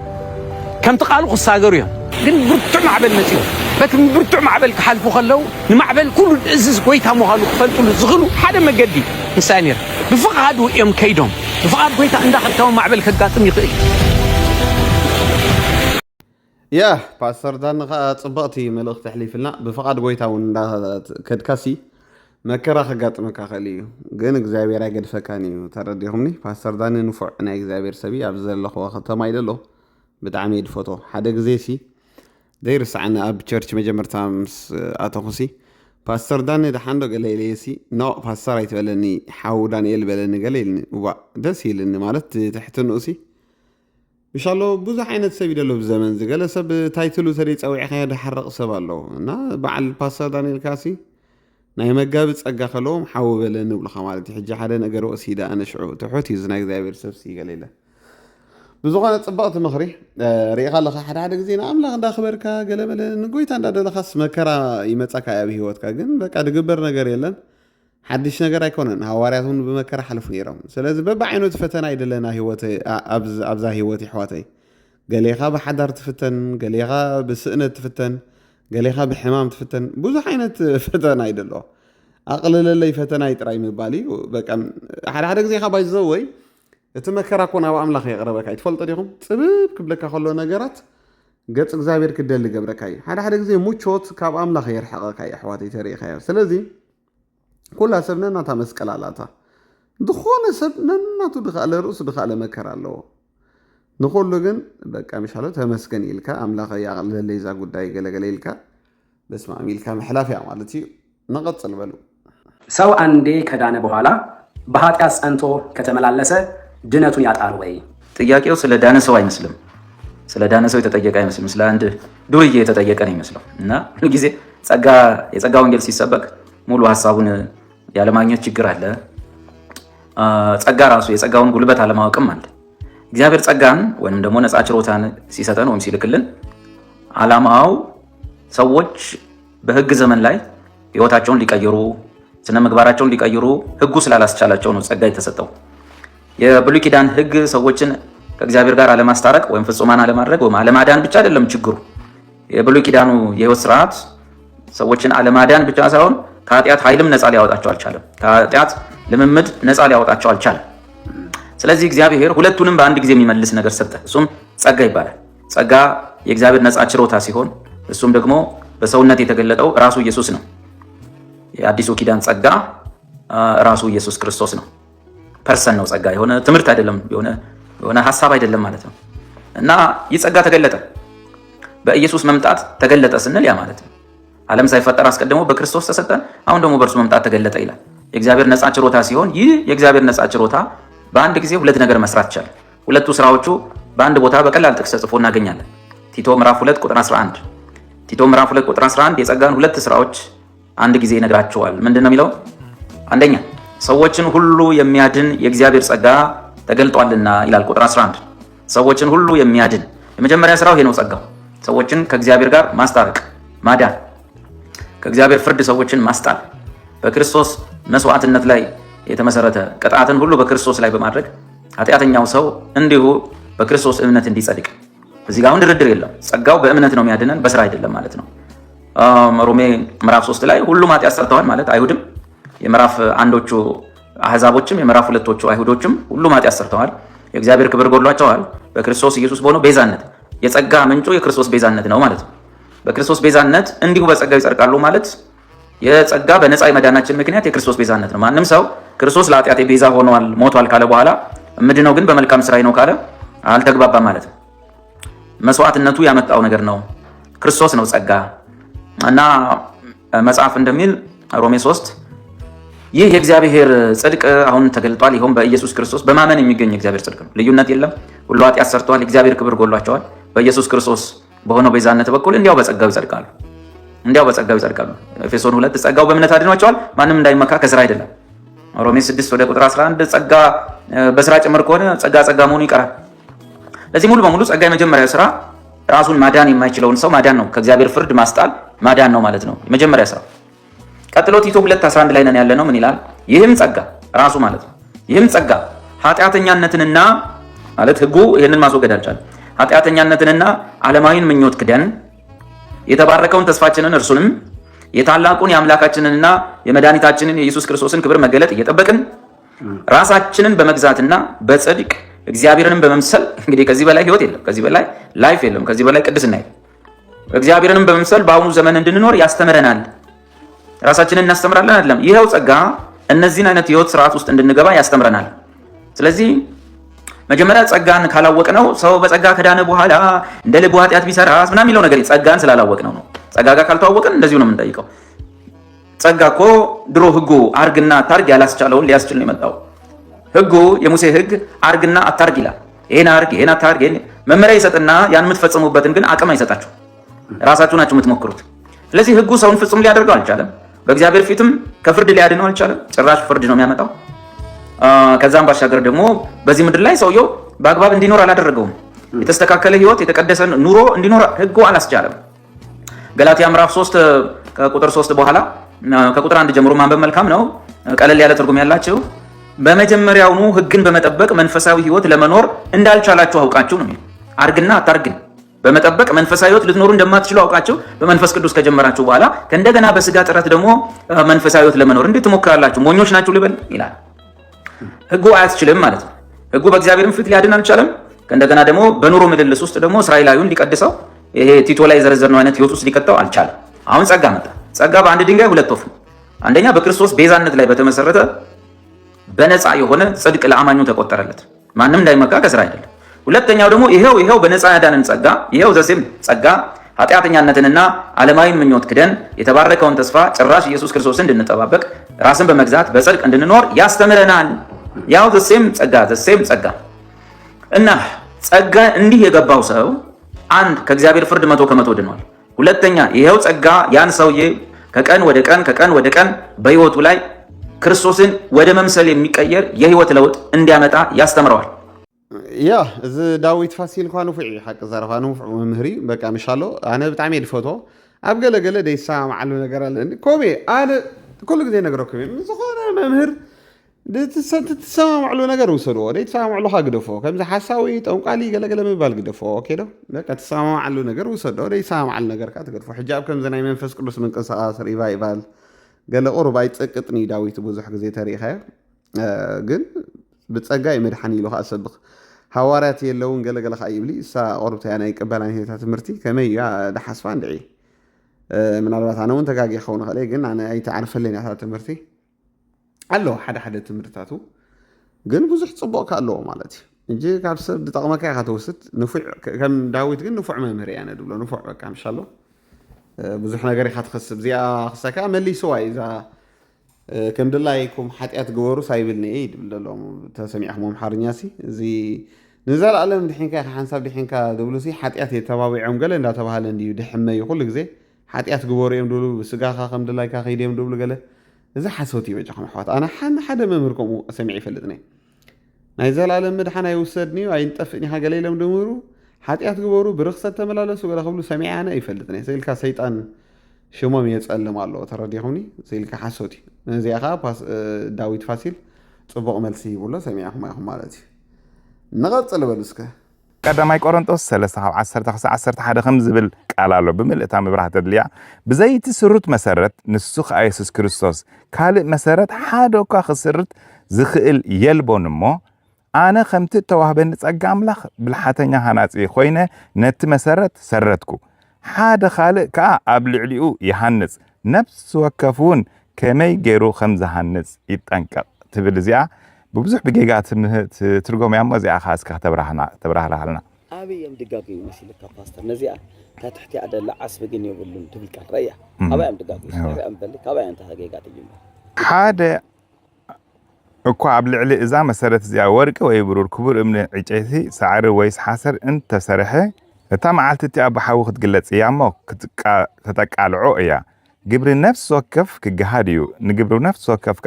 كم تقالوا الساقريهم ግን ብርቱዕ ማዕበል መፅኡ በቲ ብርቱዕ ማዕበል ክሓልፉ ከለው ንማዕበል ኩሉ እዝዝ ጎይታ ምዃኑ ክፈልጡሉ ዝኽእሉ ሓደ መገዲ ምሳኔር ብፍቓድ እዮም ከይዶም ብፍቓድ ጎይታ እንዳኸድካው ማዕበል ከጋጥም ይኽእል ያ ፓስተር ዳን ጽብቕቲ መልእኽቲ ሕሊፍልና ብፍቓድ ጎይታ እውን እንዳከድካሲ መከራ ከጋጥመካ ኸእል እዩ ግን እግዚኣብሔር ኣይገድፈካን እዩ ተረዲኹምኒ ፓስተር ዳን ንፉዕ ናይ እግዚኣብሔር ሰብ ኣብ ዘለኹ ከተማ ኢለሎ ብጣዕሚ ይድፈቶ ሓደ ግዜ ሲ ደይርስዓና ኣብ ቸርች መጀመርታ ምስ ኣተኹሲ ፓስተር ዳን ደሓንዶ ገለይለሲ ኖ ፓስተር ኣይትበለኒ ሓው ዳንኤል በለኒ ገለይልኒ ዋ ደስ ይልኒ ማለት ትሕትንኡሲ ኢንሻአላ ብዙሕ ዓይነት ሰብ ይደሎ ብዘመን ዝገለ ሰብ ታይትሉ ተደይ ፀዊዕኻ ደሓረቕ ሰብ ኣለዎ እና በዓል ፓስተር ዳንኤል ካሲ ናይ መጋቢ ፀጋ ከለዎም ሓው በለኒ ብልኻ ማለት ሕጂ ሓደ ነገር ወሲዳ ኣነሽዑ ትሑት እዩ ናይ እግዚኣብሔር ሰብ ሲ ገለይለ بزغان صبغت مخري ريقا لخ حدا غزينا املاخ እንዳخبركا ገለበለ ንጎይታ እንዳደለኻስ መከራ ይመጻካ ያብ ህይወትካ ግን በቃ ድግበር ነገር የለን حدش ነገር አይኮነን ሐዋርያቱን በመከራ حلف ነይሮም ስለዚህ በባይኖት ፈተና አይደለና ህይወት አብዛ ህይወት ይحواتي ገሌኻ በሐዳር ትፈተን ገሌኻ በስእነት ትፈተን ገሌኻ በሕማም ትፈተን ብዙ አይነት ፈተና አይደለ አቅለለለይ ፈተና ይጥራይ ምባሊ በቃ ሓደ ግዜ ኻባይዘው ወይ እተመከራ ኮና አምላኽ ይቅረበካ ይትፈልጥ ዲኹም ጽብብ ክብለካ ከሎ ነገራት ገጽ እግዚአብሔር ክደል ገብረካ ሓደ ግዜ ሙቾት ካብ አምላኽ ይርሐቀካ ይحواتي ተሪኻ ስለዚህ ኩላ ሰብነና ተመስቀላላታ ድኾነ ሰብነናቱ ድኻለ ርእሱ ድኻለ መከራ አለው ንኹሉ ግን በቃ ምሻለው ተመስገን ይልካ አምላኽ ያቅለለይ ዛ ጉዳይ ገለገለ ይልካ በስመ አብ ይልካ መሕላፊያ ማለት እዩ ነቀጽል በሉ ሰው አንዴ ከዳነ በኋላ በኃጢአት ጸንቶ ከተመላለሰ ድነቱን ያጣል ወይ? ጥያቄው ስለ ዳነ ሰው አይመስልም። ስለ ዳነ ሰው የተጠየቀ አይመስልም። ስለ አንድ ዱርዬ የተጠየቀ ነው ይመስለው እና ሁሉ ጊዜ የጸጋ ወንጌል ሲሰበክ ሙሉ ሀሳቡን ያለማግኘት ችግር አለ። ጸጋ ራሱ የጸጋውን ጉልበት አለማወቅም አለ። እግዚአብሔር ጸጋን ወይንም ደግሞ ነፃ ችሮታን ሲሰጠን ወይም ሲልክልን ዓላማው ሰዎች በህግ ዘመን ላይ ህይወታቸውን ሊቀይሩ ስነ ምግባራቸውን ሊቀይሩ ህጉ ስላላስቻላቸው ነው ጸጋ የተሰጠው። የብሉይ ኪዳን ህግ ሰዎችን ከእግዚአብሔር ጋር አለማስታረቅ ወይም ፍጹማን አለማድረግ ወይም አለማዳን ብቻ አይደለም ችግሩ። የብሉይ ኪዳኑ የህይወት ስርዓት ሰዎችን አለማዳን ብቻ ሳይሆን ከኃጢአት ኃይልም ነፃ ሊያወጣቸው አልቻለም። ከኃጢአት ልምምድ ነፃ ሊያወጣቸው አልቻለም። ስለዚህ እግዚአብሔር ሁለቱንም በአንድ ጊዜ የሚመልስ ነገር ሰጠ። እሱም ጸጋ ይባላል። ጸጋ የእግዚአብሔር ነፃ ችሮታ ሲሆን እሱም ደግሞ በሰውነት የተገለጠው ራሱ ኢየሱስ ነው። የአዲሱ ኪዳን ጸጋ ራሱ ኢየሱስ ክርስቶስ ነው። ፐርሰን ነው ጸጋ፣ የሆነ ትምህርት አይደለም፣ የሆነ ሐሳብ አይደለም ማለት ነው። እና ይህ ጸጋ ተገለጠ፣ በኢየሱስ መምጣት ተገለጠ ስንል ያ ማለት ነው ዓለም ሳይፈጠር አስቀድሞ በክርስቶስ ተሰጠን፣ አሁን ደግሞ በእርሱ መምጣት ተገለጠ ይላል። የእግዚአብሔር ነፃ ችሮታ ሲሆን ይህ የእግዚአብሔር ነፃ ችሮታ በአንድ ጊዜ ሁለት ነገር መስራት ይችላል። ሁለቱ ስራዎቹ በአንድ ቦታ በቀላል ጥቅስ ተጽፎ እናገኛለን። ቲቶ ምዕራፍ 2 ቁጥር 11 ቲቶ ምዕራፍ 2 ቁጥር 11 የጸጋን ሁለት ስራዎች አንድ ጊዜ ይነግራቸዋል። ምንድነው የሚለው? አንደኛ ሰዎችን ሁሉ የሚያድን የእግዚአብሔር ጸጋ ተገልጧልና ይላል። ቁጥር 11 ሰዎችን ሁሉ የሚያድን የመጀመሪያ ስራው ይሄ ነው። ጸጋው ሰዎችን ከእግዚአብሔር ጋር ማስታረቅ፣ ማዳን፣ ከእግዚአብሔር ፍርድ ሰዎችን ማስጣል፣ በክርስቶስ መስዋዕትነት ላይ የተመሰረተ ቅጣትን ሁሉ በክርስቶስ ላይ በማድረግ ኃጢአተኛው ሰው እንዲሁ በክርስቶስ እምነት እንዲጸድቅ። እዚህ ጋር አሁን ድርድር የለም። ጸጋው በእምነት ነው የሚያድነን፣ በስራ አይደለም ማለት ነው። ሮሜ ምዕራፍ 3 ላይ ሁሉም ኃጢአት ሰርተዋል ማለት አይሁድም፣ የምዕራፍ አንዶቹ አህዛቦችም፣ የምዕራፍ ሁለቶቹ አይሁዶችም ሁሉም ኃጢአት ሰርተዋል፣ የእግዚአብሔር ክብር ጎድሏቸዋል በክርስቶስ ኢየሱስ በሆነው ቤዛነት። የጸጋ ምንጩ የክርስቶስ ቤዛነት ነው ማለት ነው። በክርስቶስ ቤዛነት እንዲሁ በጸጋው ይጸድቃሉ ማለት የጸጋ በነፃ የመዳናችን ምክንያት የክርስቶስ ቤዛነት ነው። ማንም ሰው ክርስቶስ ለኃጢአቴ ቤዛ ሆኗል ሞቷል ካለ በኋላ ምድነው ግን በመልካም ስራዬ ነው ካለ አልተግባባም ማለት ነው። መስዋዕትነቱ ያመጣው ነገር ነው፣ ክርስቶስ ነው ጸጋ። እና መጽሐፍ እንደሚል ሮሜ 3 ይህ የእግዚአብሔር ጽድቅ አሁን ተገልጧል፣ ይኸውም በኢየሱስ ክርስቶስ በማመን የሚገኝ የእግዚአብሔር ጽድቅ ነው። ልዩነት የለም። ሁሉ ኃጢአት ሰርተዋል፣ የእግዚአብሔር ክብር ጎድሏቸዋል። በኢየሱስ ክርስቶስ በሆነው ቤዛነት በኩል እንዲያው በጸጋው ይጸድቃሉ፣ እንዲያው በጸጋው ይጸድቃሉ። ኤፌሶን 2 ጸጋው በእምነት አድኗቸዋል፣ ማንም እንዳይመካ ከስራ አይደለም። ሮሜ 6 ወደ ቁጥር 11 ጸጋ በስራ ጭምር ከሆነ ጸጋ መሆኑ ይቀራል። ለዚህ ሙሉ በሙሉ ጸጋ የመጀመሪያው ስራ ራሱን ማዳን የማይችለውን ሰው ማዳን ነው። ከእግዚአብሔር ፍርድ ማስጣል ማዳን ነው ማለት ነው የመጀመሪያ ስራ። ቀጥሎ ቲቶ 2:11 ላይ ነን ያለ ነው። ምን ይላል? ይህም ጸጋ ራሱ ማለት ነው። ይህም ጸጋ ኃጢአተኛነትንና ማለት ህጉ ይህንን ማስወገድ አልቻለም። ኃጢአተኛነትንና ዓለማዊን ምኞት ክደን የተባረከውን ተስፋችንን እርሱንም የታላቁን የአምላካችንንና የመድኃኒታችንን የኢየሱስ ክርስቶስን ክብር መገለጥ እየጠበቅን ራሳችንን በመግዛትና በጽድቅ እግዚአብሔርንም በመምሰል እንግዲህ ከዚህ በላይ ህይወት የለም፣ ከዚህ በላይ ላይፍ የለም፣ ከዚህ በላይ ቅድስና የለም። እግዚአብሔርንም በመምሰል በአሁኑ ዘመን እንድንኖር ያስተምረናል። ራሳችንን እናስተምራለን አይደለም። ይኸው ጸጋ እነዚህን አይነት ህይወት ስርዓት ውስጥ እንድንገባ ያስተምረናል። ስለዚህ መጀመሪያ ጸጋን ካላወቅነው ሰው በጸጋ ከዳነ በኋላ እንደ ልቡ ኃጢአት ቢሰራ ምናምን የሚለው ነገር ጸጋን ስላላወቅነው ነው። ጸጋ ጋር ካልተዋወቅን እንደዚሁ ነው የምንጠይቀው። ጸጋ እኮ ድሮ ህጉ አርግና አታርግ ያላስቻለውን ሊያስችል ነው የመጣው። ህጉ የሙሴ ህግ አርግና አታርግ ይላል። ይሄን አርግ ይሄን አታርግ መመሪያ ይሰጥና ያን የምትፈጽሙበትን ግን አቅም አይሰጣችሁ፣ ራሳችሁ ናችሁ የምትሞክሩት። ስለዚህ ህጉ ሰውን ፍጹም ሊያደርገው አልቻለም። በእግዚአብሔር ፊትም ከፍርድ ሊያድነው አልቻለም። ጭራሽ ፍርድ ነው የሚያመጣው። ከዛም ባሻገር ደግሞ በዚህ ምድር ላይ ሰውየው በአግባብ እንዲኖር አላደረገውም። የተስተካከለ ህይወት የተቀደሰ ኑሮ እንዲኖር ህጉ አላስቻለም። ገላትያ ምዕራፍ 3 ከቁጥር 3 በኋላ ከቁጥር 1 ጀምሮ ማንበብ መልካም ነው። ቀለል ያለ ትርጉም ያላችሁ በመጀመሪያውኑ ህግን በመጠበቅ መንፈሳዊ ህይወት ለመኖር እንዳልቻላችሁ አውቃችሁ ነው። አርግና አታርግን በመጠበቅ መንፈሳዊ ህይወት ልትኖሩ እንደማትችሉ አውቃችሁ በመንፈስ ቅዱስ ከጀመራችሁ በኋላ ከእንደገና በስጋ ጥረት ደግሞ መንፈሳዊ ህይወት ለመኖር እንዴት ትሞክራላችሁ? ሞኞች ናችሁ ልበል ይላል። ህጉ አያስችልም ማለት ነው። ህጉ በእግዚአብሔርም ፊት ሊያድን አልቻለም። ከእንደገና ደግሞ በኑሮ ምልልስ ውስጥ ደግሞ እስራኤላዊውን ሊቀድሰው ይሄ ቲቶ ላይ የዘረዘርነው አይነት ህይወት ውስጥ ሊቀጣው አልቻለም። አሁን ጸጋ መጣ። ጸጋ በአንድ ድንጋይ ሁለት ወፍ ነው። አንደኛ በክርስቶስ ቤዛነት ላይ በተመሰረተ በነፃ የሆነ ጽድቅ ለአማኙ ተቆጠረለት፣ ማንም እንዳይመካ ከስራ አይደለም። ሁለተኛው ደግሞ ይሄው በነፃ ያዳነን ጸጋ ይሄው ዘሴም ጸጋ ኃጢአተኛነትንና ዓለማዊን ምኞት ክደን የተባረከውን ተስፋ ጭራሽ ኢየሱስ ክርስቶስን እንድንጠባበቅ ራስን በመግዛት በጽድቅ እንድንኖር ያስተምረናል። ያው ዘሴም ጸጋ እና ጸጋ እንዲህ የገባው ሰው አንድ ከእግዚአብሔር ፍርድ 100% ድኗል። ሁለተኛ ይሄው ጸጋ ያን ሰውዬ ከቀን ወደ ቀን በህይወቱ ላይ ክርስቶስን ወደ መምሰል የሚቀየር የህይወት ለውጥ እንዲያመጣ ያስተምረዋል። ያ እዚ ዳዊት ፋሲል እንኳን ፍዕ ሓቂ ዘረፋ ንፍዕ መምህሪ በቃ ምሻሎ ኣነ ብጣዕሚ ድፈቶ ኣብ ገለገለ ደይሰማዓሉ ነገር ኣለ ኮሜ ኣነ ኩሉ ግዜ ነግረኩም ዝኾነ መምህር ትሰማማዕሉ ነገር ውሰድዎ ደይተሰማማዕሉ ግደፎ ከምዚ ሓሳዊ ጠንቋሊ ገለገለ ምባል ግደፎ ኦኬዶ በቃ ትሰማማዕሉ ነገር ውሰዶ ደይሰማማዕሉ ነገር ካ ትገድፎ ሕጂ ኣብ ከምዚ ናይ መንፈስ ቅዱስ ምንቅስቃስ ሪባ ይባል ገለ ቁርባ ይፀቅጥኒ ዳዊት ብዙሕ ግዜ ተሪእኻዮ ግን ብፀጋ የመድሓኒ ኢሉ ከዓ ሰብኽ ሃዋርያት የለውን ገለገለ ከዓ ይብሊ እሳ ቆርብታ ናይ ቅበላ ኔታ ትምህርቲ ከመይ እያ ዳሓስፋ እንድዒ ምናልባት ኣነ እውን ተጋጊ ክኸውን ክእለ ግን ኣነ ኣይተዓርፈለኒ እታ ትምህርቲ ኣለዎ ሓደ ትምህርታቱ ግን ብዙሕ ፅቡቕካ ኣለዎ ማለት እዩ እንጂ ካብ ሰብ ዝጠቕመካ ኢኻ ትወስድ ንፉዕ ከም ዳዊት ግን ንፉዕ መምህር እያ ነድብሎ ንፉዕ በቃ ምሻሎ ብዙሕ ነገር ኢኻ ትኸስብ እዚኣ ክሰካ መሊስዋ እዛ ከም ድላይኩም ሓጢኣት ግበሩ ሳይብል ኒአ ይድብል ዘሎም ተሰሚዕኹም ኣምሓርኛሲ እዚ ንዘለኣለም ድሒንካ ኢኻ ሓንሳብ ድሒንካ ድብሉ ሓጢኣት የተባቢዖም ገለ እንዳተባሃለ እንድዩ ድሕመዩ ኩሉ ግዜ ሓጢኣት ግበሩ እዮም ድብሉ ብስጋኻ ከም ድላይካ ከይድ እዮም ድብሉ ገለ እዚ ሓሶት ይበጃኹም ኣሕዋት ኣነ ሓደ መምህር ከምኡ ሰሚዕ ይፈልጥኒ ናይ ዘላለም ምድሓን ኣይውሰድኒ ኣይንጠፍእኒ ኢኻ ገለ ኢሎም ድምሩ ሓጢኣት ግበሩ ብርክሰት ተመላለሱ ገለ ክብሉ ሰሚዐ ኣነ ይፈልጥኒ ስኢልካ ሰይጣን ሽሞም የፀልም ኣለዎ ተረዲኹምኒ ስኢልካ ሓሶት እዩ እዚኣ ከዓ ዳዊት ፋሲል ፅቡቕ መልሲ ይብሎ ሰሚዕኹም ኢኹም ማለት እዩ ንቐፅል በሉ እስከ ቀዳማይ ቆሮንጦስ 3:10-11 ከም ዝብል ቃል ኣሎ ብምልእታ ምብራህ ተድልያ ብዘይቲ ስሩት መሰረት ንሱ ከዓ ኢየሱስ ክርስቶስ ካልእ መሰረት ሓደ እኳ ክስርት ዝኽእል የልቦን እሞ ኣነ ከምቲ ተዋህበኒ ጸጋ ኣምላኽ ብልሓተኛ ሃናፂ ኮይነ ነቲ መሰረት ሰረትኩ ሓደ ካልእ ከዓ ኣብ ልዕሊኡ ይሃንጽ ነፍሲ ወከፍ እውን ከመይ ገይሩ ከም ዝሃንጽ ይጠንቀቕ ትብል እዚኣ ببزح بجيجات ترجم يا مازي أخاس كتبرها لنا. أبي يوم دقاقي يمشي لك باستر نزيع كتحتي على العصب جنيه ولا تبي كرية. أبي يوم دقاقي أبي يوم بلك أبي أنت هجيجات اليوم. هذا قابل على إذا مسألة زي ورقة ويبرر كبر من عجيتي سعر ويس حسر أنت سرحة تام عالتي أبو حاوخ تقلت يامو كتك على عقية. جبر نفس وكف كجهاديو نجبر نفس وكف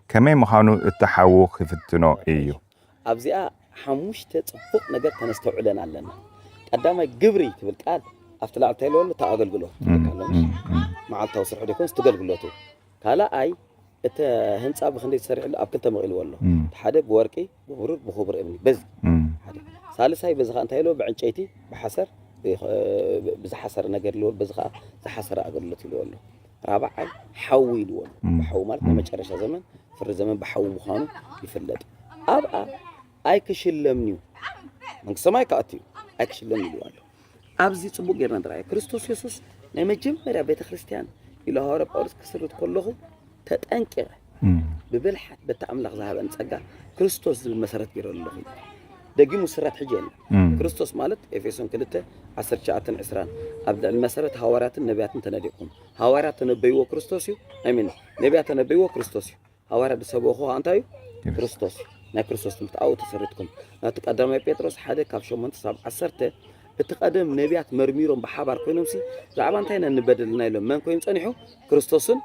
كمان مخانو التحوخ في التنو إيو أبزيا حموش تفوق نجت هنستوعبنا علنا قدام جبري تقول قال أفتلع تيلول تأجل قلوه مع التوصل حد يكون استقل قلوته كلا أي أنت هنصاب خلي تسرع الأب كنت مغيل والله حدا بوركي بخبر بخبر ابني بز حدا ثالث هاي بزخان تيلو بعد شيتي بحسر بزحسر نجر لول بزخا زحسر أقول له تيلو والله رابع حوي لول بحو مالك ما مجرش زمن في الزمن بحو مخانو يفلد أبقى أيكشلمنيو من سماي كاتيو أيكشلمني لول أبزي تصبو غير ندراي كريستوس يسوس نما جمرة بيت خريستيان إلى هارب أرز كسرت كله تتأنكر ببلحت بتعمل ذهب أن تسجع كريستوس المسارات غير الله دقي مسرات حجيل كريستوس مالت إفسون كلته 10 شعات عسران أبدأ المسارات هوارات النبيات تناديكم هوارات النبي كريستوسيو أمين نبيات النبي كريستوسيو هوارات بسبوه أنتايو كريستوس نا كريستوس متعود تسردكم نتقدم بيتروس حدا كابشو من 10 التقدم نبيات مرميرهم بحبر كونمسي زعبان تاينا نبدلنا لهم من كوين صنيحو كريستوسن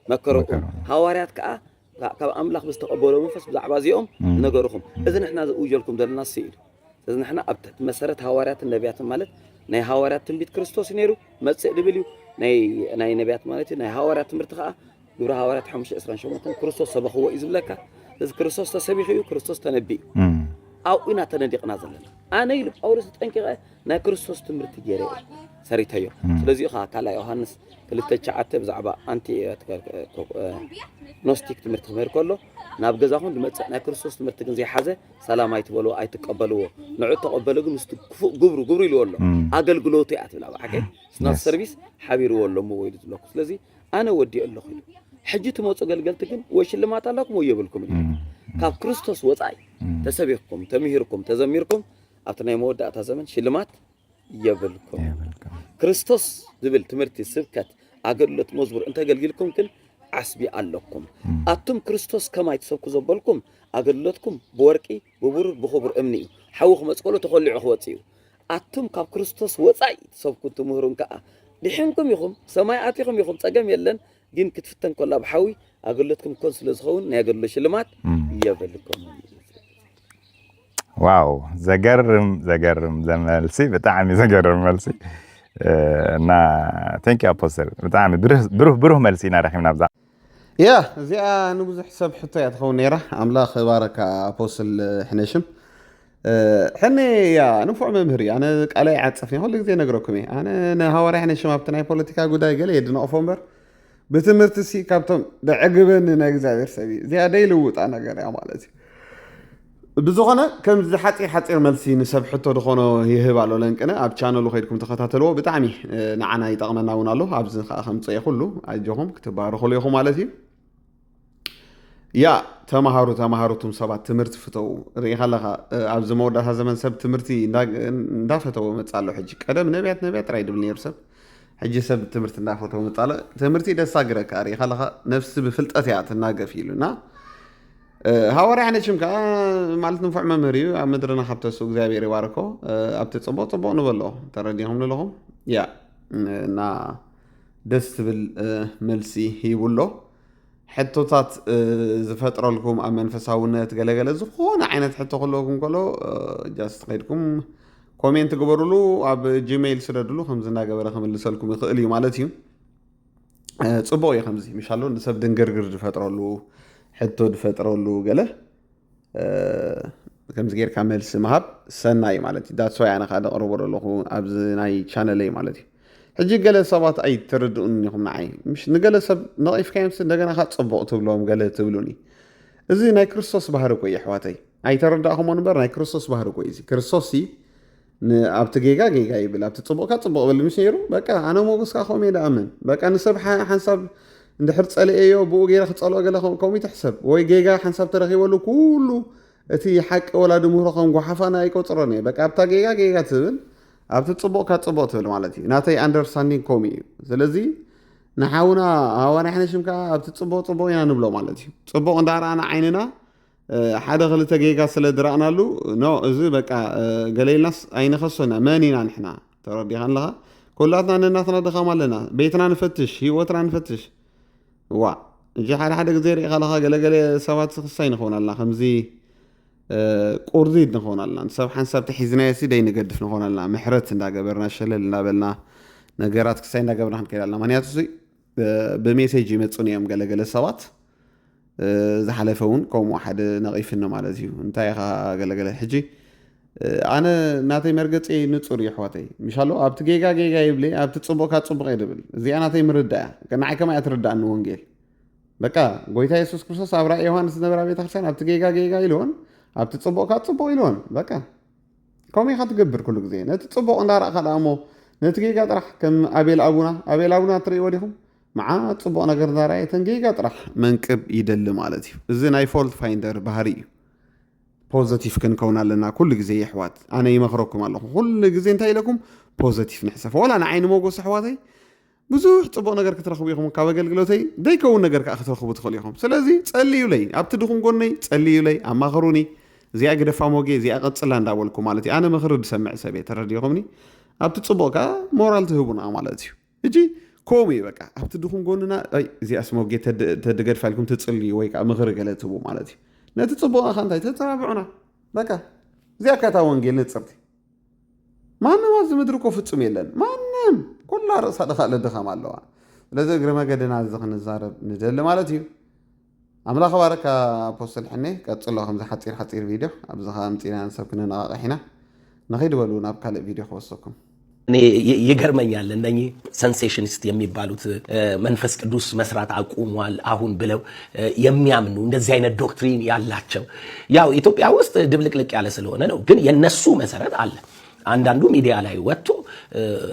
مكرو هوارات كأ كاب أملاخ بستقبلوا منفس بعبازيهم نجارهم إذا نحن وجلكم دلنا السير إذا نحن أبتت مسارة هوارات النبيات مالت ناي هوارات تنبيت كريستوس نيرو ما تسألبليو ناي نبيات مالت ناي هوارات مرتقى يبرا هوارات حمش إسران شو مثلا كريستوس سبخ هو إذ لك إذا كريستوس تسبيخيو كريستوس تنبي أو إنا تندق نازلنا أنا يلب أورس تنكر ناي كريستوس تمرت جري سريتايو سلازي خا كلا يوحنس كلتا شعات بزعبا أنتي نوستيك تمرت خمير كله نابجزاهم دمتس نا كريستوس تمرت زي حزة سلام يتبلوا أي تقبلوا نعود تقبلوا نست جبروا يقولوا أقل قلوتي أتبلا بعكي سناس سيرفيس حبيروا والله مو ويد لكم سلازي أنا ودي الله خير حجة موت أقل قلتكم وش اللي ما طلعكم ويبلكم كاب كريستوس وضعي تسبيحكم تمهيركم تزميركم أتنا يمود أتزمن شلمات يبلكم كريستوس زبل تمرتي سبكت أقلت مزبور أنت قلقلكم كل عسبي علىكم أتم كريستوس كما يتسبكوا زبلكم أقلتكم بوركي ببور بخبر أمني حوخ مسقولة تخلي عخواتيو ንኣቱም ካብ ክርስቶስ ወፃኢ ትሰብኩ ትምህሩን ከዓ ድሕንኩም ይኹም ሰማይ ኣቲኹም ይኹም ፀገም የለን ግን ክትፍተን ከላ ብሓዊ ኣገልግሎትኩም ኮን ስለ ዝኸውን ናይ ኣገልግሎት ሽልማት የብልኩም ዋው ዘገርም ዘመልሲ ብጣዕሚ ዘገርም መልሲ እና ቴንክ ዩ አፖስትል ብጣዕሚ ብሩህ መልሲ ኢና ረኺብና ብዛ ያ እዚኣ ንብዙሕ ሰብ ሕቶ እያ ትኸውን ነይራ ኣምላኽ ባረካ አፖስትል ሕነሽም ሕነ ያ ንፉዕ መምህር እያ ኣነ ቃለይ ዓፀፍኒ ኩሉ ግዜ ነግረኩም እየ ኣነ ንሃዋርያ ሕነሽም ኣብቲ ናይ ፖለቲካ ጉዳይ ገለ የድነቕፎ እምበር ብትምህርቲ ሲ ካብቶም ደዕግበኒ ናይ እግዚኣብሔር ሰብ እዩ እዚኣ ደይልውጣ ነገር እያ ማለት እዩ ብዝኾነ ከምዚ ሓፂር መልሲ ንሰብ ሕቶ ድኾኖ ይህብ ኣሎ ለንቅነ ኣብ ቻነሉ ከይድኩም ተኸታተልዎ ብጣዕሚ ንዓና ይጠቕመና እውን ኣሎ ኣብዚ ከዓ ከምፅየ ኩሉ ኣጀኹም ክትባረኹሉ ኢኹም ማለት እዩ ያ ተማሃሩቱም ሰባት ትምህርቲ ፍተው ርኢኻ ኣለኻ ኣብዚ መወዳእታ ዘመን ሰብ ትምህርቲ እንዳፈተው መፅእ ኣሎ ሕጂ ቀደም ነቢያት ጥራይ ድብል ነይሩ ሰብ ሕጂ ሰብ ትምህርቲ እንዳፈተው መፅእ ኣሎ ትምህርቲ ደሳግረካ ርኢኻ ኣለኻ ነፍሲ ብፍልጠት እያ ትናገፍ ኢሉና ሃዋርያ ሕነሽም ከዓ ማለት ንፉዕ መምህር እዩ ኣብ ምድርና ካብተሱ እግዚኣብሔር ይባርኮ ኣብቲ ፅቡቅ ንበሎ ተረዲኹም ንለኹም ያ እና ደስ ትብል መልሲ ሂቡሎ ሕቶታት ዝፈጥረልኩም ኣብ መንፈሳውነት ገለገለ ዝኾነ ዓይነት ሕቶ ከለኩም ከሎ ጃስት ከይድኩም ኮሜንት ግበሩሉ ኣብ ጂሜይል ስደድሉ ከምዚ እናገበረ ክምልሰልኩም ይኽእል እዩ ማለት እዩ ፅቡቅ እዩ ከምዚ ምሻሎ ንሰብ ድንግርግር ዝፈጥረሉ ሕቶ ድፈጥረሉ ገለ ከምዚ ጌርካ መልሲ ምሃብ ሰናይ ማለት እዩ ዳትስ ዋይ ኣነ ከዓ ደቕርቦ ኣለኹ ኣብዚ ናይ ቻነለይ ማለት እዩ ሕጂ ገለ ሰባት ኣይትርድኡን ኢኹም ንዓይ ምሽ ንገለ ሰብ ነቒፍካዮምስ እንደገና ካ ፅቡቕ ትብሎም ገለ ትብሉኒ እዚ ናይ ክርስቶስ ባህሪ ቆይ ኣሕዋተይ ኣይተረዳእኹሞን እምበር ናይ ክርስቶስ ባህሪ ቆይ እዚ ክርስቶስ ኣብቲ ጌጋ ይብል ኣብቲ ፅቡቕካ ፅቡቕ ብል ምስ ነይሩ በቃ ኣነ ሞጎስካ ከምኡ እየ ድኣምን በቃ ንሰብ ሓንሳብ እንድሕር ፀልአዮ ብኡ ገይረ ክፀልኦ ገለ ከምኡ ትሕሰብ ወይ ጌጋ ሓንሳብ ተረኺበሉ ኩሉ እቲ ሓቂ ወላዲ ምህሮ ከም ጓሓፋና ኣይቆፅሮን እየ በቃ ኣብታ ጌጋ ትብል ኣብቲ ፅቡቕካ ፅቡቕ ትብል ማለት እዩ ናተይ ኣንደርስታንዲንግ ከምኡ እዩ ስለዚ ንሓውና ሃዋርያ ሕነሽም ከዓ ኣብቲ ፅቡቕ ኢና ንብሎ ማለት እዩ ፅቡቕ እንዳረኣና ዓይንና ሓደ ክልተ ጌጋ ስለ ድረኣናሉ ኖ እዚ በቃ ገለይልናስ ኣይንኸሶና መን ኢና ንሕና ተረዲኻ ኣለኻ ኩላትና ነናትና ድኻም ኣለና ቤትና ንፈትሽ ሂወትና ንፈትሽ ዋ እጂ ሓደ ግዜ ርኢኻ ኣለኻ ገለገለ ሰባት ክሳይ ንኸውን ኣለና ከምዚ ቁርዚድ ንኸውን ኣለና ንሰብ ሓንሳብ ተሒዝናዮ ሲ ደይንገድፍ ንኸውን ኣለና ምሕረት እንዳገበርና ሸለል እንዳበልና ነገራት ክሳይ እንዳገበርና ክንከይድ ኣለና ምክንያቱ ብሜሴጅ ይመፁን እዮም ገለገለ ሰባት ዝሓለፈ እውን ከምኡ ሓደ ነቒፍኒ ማለት እዩ እንታይ ኢኻ ገለገለ ሕጂ ኣነ ናተይ መርገፂ ንፁር እዩ ኣሕዋተይ ምሻሎ ኣብቲ ጌጋ ይብለ ኣብቲ ፅቡቕካ ፅቡቕ ይድብል እዚኣ ናተይ ምርዳእያ ንዓይ ከማ እያ ትርዳእኒ ወንጌል በቃ ጎይታ የሱስ ክርስቶስ ኣብ ራእይ ዮሃንስ ዝነበራ ቤተክርስትያን ኣብቲ ጌጋ ኢልዎን ኣብቲ ፅቡቕካ ፅቡቕ ኢልዎን በቃ ከምኡ ኢኻ ትገብር ኩሉ ግዜ ነቲ ፅቡቕ እንዳረእኻ ዳ እሞ ነቲ ጌጋ ጥራሕ ከም ኣቤል ኣቡና ትሪእዎ ዲኹም መዓ ፅቡቕ ነገር እንዳረእየ እተን ጌጋ ጥራሕ መንቅብ ይደሊ ማለት እዩ እዚ ናይ ፎልት ፋይንደር ባህሪ እዩ ፖዘቲቭ ክንከውን ኣለና ኩሉ ግዜ ኣሕዋት ኣነ ይመኽረኩም ኣለኹ ኩሉ ግዜ እንታይ ኢለኩም ፖዘቲቭ ንሕሰብ ወላ ንዓይኒ ሞጎስ ኣሕዋተይ ብዙሕ ፅቡቕ ነገር ክትረኽቡ ኢኹም ካብ ኣገልግሎተይ ደይከውን ነገር ከዓ ክትረኽቡ ትኽእሉ ኢኹም ስለዚ ፀልዩለይ ኣብቲ ድኹም ጎነይ ፀልዩለይ ኣማኽሩኒ እዚኣ ግደፋ ሞጌ እዚኣ ቀፅላ እንዳበልኩ ማለት እዩ ኣነ ምኽሪ ድሰምዕ ሰብ እየ ተረዲኹምኒ ኣብቲ ፅቡቕ ከዓ ሞራል ትህቡና ማለት እዩ እጂ ከምኡ እዩ በቃ ኣብቲ ድኹም ጎንና እዚኣስ ሞጌ ተድገድፋ ኢልኩም ትፅልዩ ወይ ከዓ ምኽሪ ገለ ትህቡ ማለት እዩ ነቲ ፅቡቕ ኻ እንታይ ተተባብዑና በቃ እዚኣ ካታ ወንጌል ንፅርቲ ማንም ኣብዚ ምድሪ እኮ ፍፁም የለን ማንም ኩላ ርእሳ ድኻእ ድኻም ኣለዋ ስለዚ እግሪ መገድና እዚ ክንዛረብ ንደሊ ማለት እዩ ኣምላኽ ባረካ አፖስትል ሕኔ ቀፅሎ ከምዚ ሓፂር ቪድዮ ኣብዚ ኸ ኣምፂና ንሰብ ክንነቓቕሕ ኢና ንኸይድ በሉ ናብ ካልእ ቪድዮ ክወሰኩም እኔ ይገርመኛል እነኚህ ሰንሴሽኒስት የሚባሉት መንፈስ ቅዱስ መስራት አቁሟል አሁን ብለው የሚያምኑ እንደዚህ አይነት ዶክትሪን ያላቸው ያው ኢትዮጵያ ውስጥ ድብልቅልቅ ያለ ስለሆነ ነው ግን የነሱ መሰረት አለ አንዳንዱ ሚዲያ ላይ ወጥቶ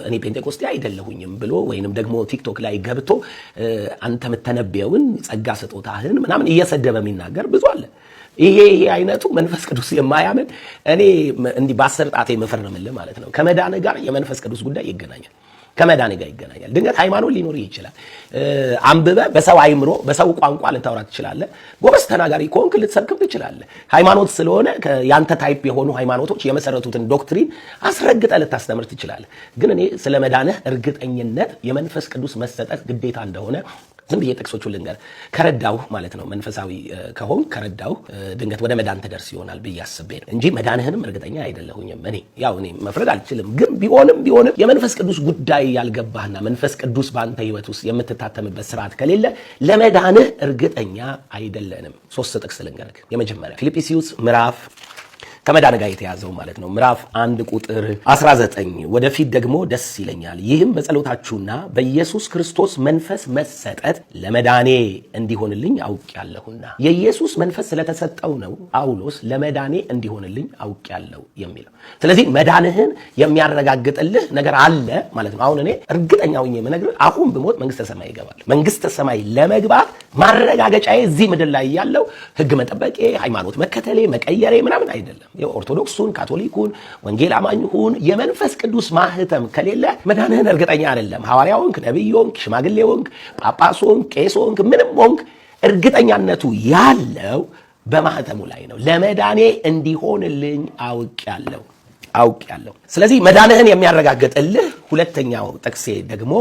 እኔ ፔንቴኮስቴ አይደለሁኝም ብሎ ወይንም ደግሞ ቲክቶክ ላይ ገብቶ አንተ መተነበየውን ጸጋ ስጦታህን ምናምን እየሰደበ የሚናገር ብዙ አለ ይሄ አይነቱ መንፈስ ቅዱስ የማያምን እኔ እንዲ ባሰር ጣቴ መፈረምልህ ማለት ነው ከመዳነ ጋር የመንፈስ ቅዱስ ጉዳይ ይገናኛል ከመዳን ጋር ይገናኛል። ድንገት ሃይማኖት ሊኖር ይችላል። አንብበ በሰው አይምሮ በሰው ቋንቋ ልታወራ ትችላለህ። ጎበዝ ተናጋሪ ከሆንክ ልትሰብክም ትችላለህ። ሃይማኖት ስለሆነ ያንተ ታይፕ የሆኑ ሃይማኖቶች የመሰረቱትን ዶክትሪን አስረግጠ ልታስተምር ትችላለህ። ግን እኔ ስለ መዳንህ እርግጠኝነት የመንፈስ ቅዱስ መሰጠት ግዴታ እንደሆነ ዝም ብዬ ጥቅሶቹ ልንገር ከረዳው ማለት ነው። መንፈሳዊ ከሆን ከረዳው ድንገት ወደ መዳን ተደርስ ይሆናል ብዬ አስቤ ነው እንጂ መዳንህንም እርግጠኛ አይደለሁኝም። እኔ መፍረድ አልችልም። ግን ቢሆንም የመንፈስ ቅዱስ ጉዳይ ያልገባህና መንፈስ ቅዱስ በአንተ ህይወት ውስጥ የምትታተምበት ስርዓት ከሌለ ለመዳንህ እርግጠኛ አይደለንም። 3 ጥቅስ ልንገርክ። የመጀመሪያ ፊልጵስዩስ ምዕራፍ ከመዳን ጋር የተያዘው ማለት ነው ምዕራፍ 1 ቁጥር 19 ወደፊት ደግሞ ደስ ይለኛል ይህም በጸሎታችሁና በኢየሱስ ክርስቶስ መንፈስ መሰጠት ለመዳኔ እንዲሆንልኝ አውቄያለሁና። የኢየሱስ መንፈስ ስለተሰጠው ነው ጳውሎስ ለመዳኔ እንዲሆንልኝ አውቄያለሁ የሚለው። ስለዚህ መዳንህን የሚያረጋግጥልህ ነገር አለ ማለት ነው። አሁን እኔ እርግጠኛ ሆኜ የምነግርህ አሁን ብሞት መንግስተ ሰማይ ይገባል። መንግስተ ሰማይ ለመግባት ማረጋገጫዬ እዚህ ምድር ላይ ያለው ህግ መጠበቄ፣ ሃይማኖት መከተሌ፣ መቀየሬ ምናምን አይደለም። ኦርቶዶክሱን፣ ካቶሊኩን፣ ወንጌል አማኙን የመንፈስ ቅዱስ ማህተም ከሌለ መዳንህን እርግጠኛ አይደለም። ሐዋርያውንክ፣ ነብዮንክ፣ ሽማግሌውንክ፣ ጳጳሶንክ፣ ቄሶንክ ምንም ሆንክ እርግጠኛነቱ ያለው በማህተሙ ላይ ነው። ለመዳኔ እንዲሆንልኝ አውቄያለሁ። ስለዚህ መዳንህን የሚያረጋግጥልህ ሁለተኛው ጥቅሴ ደግሞ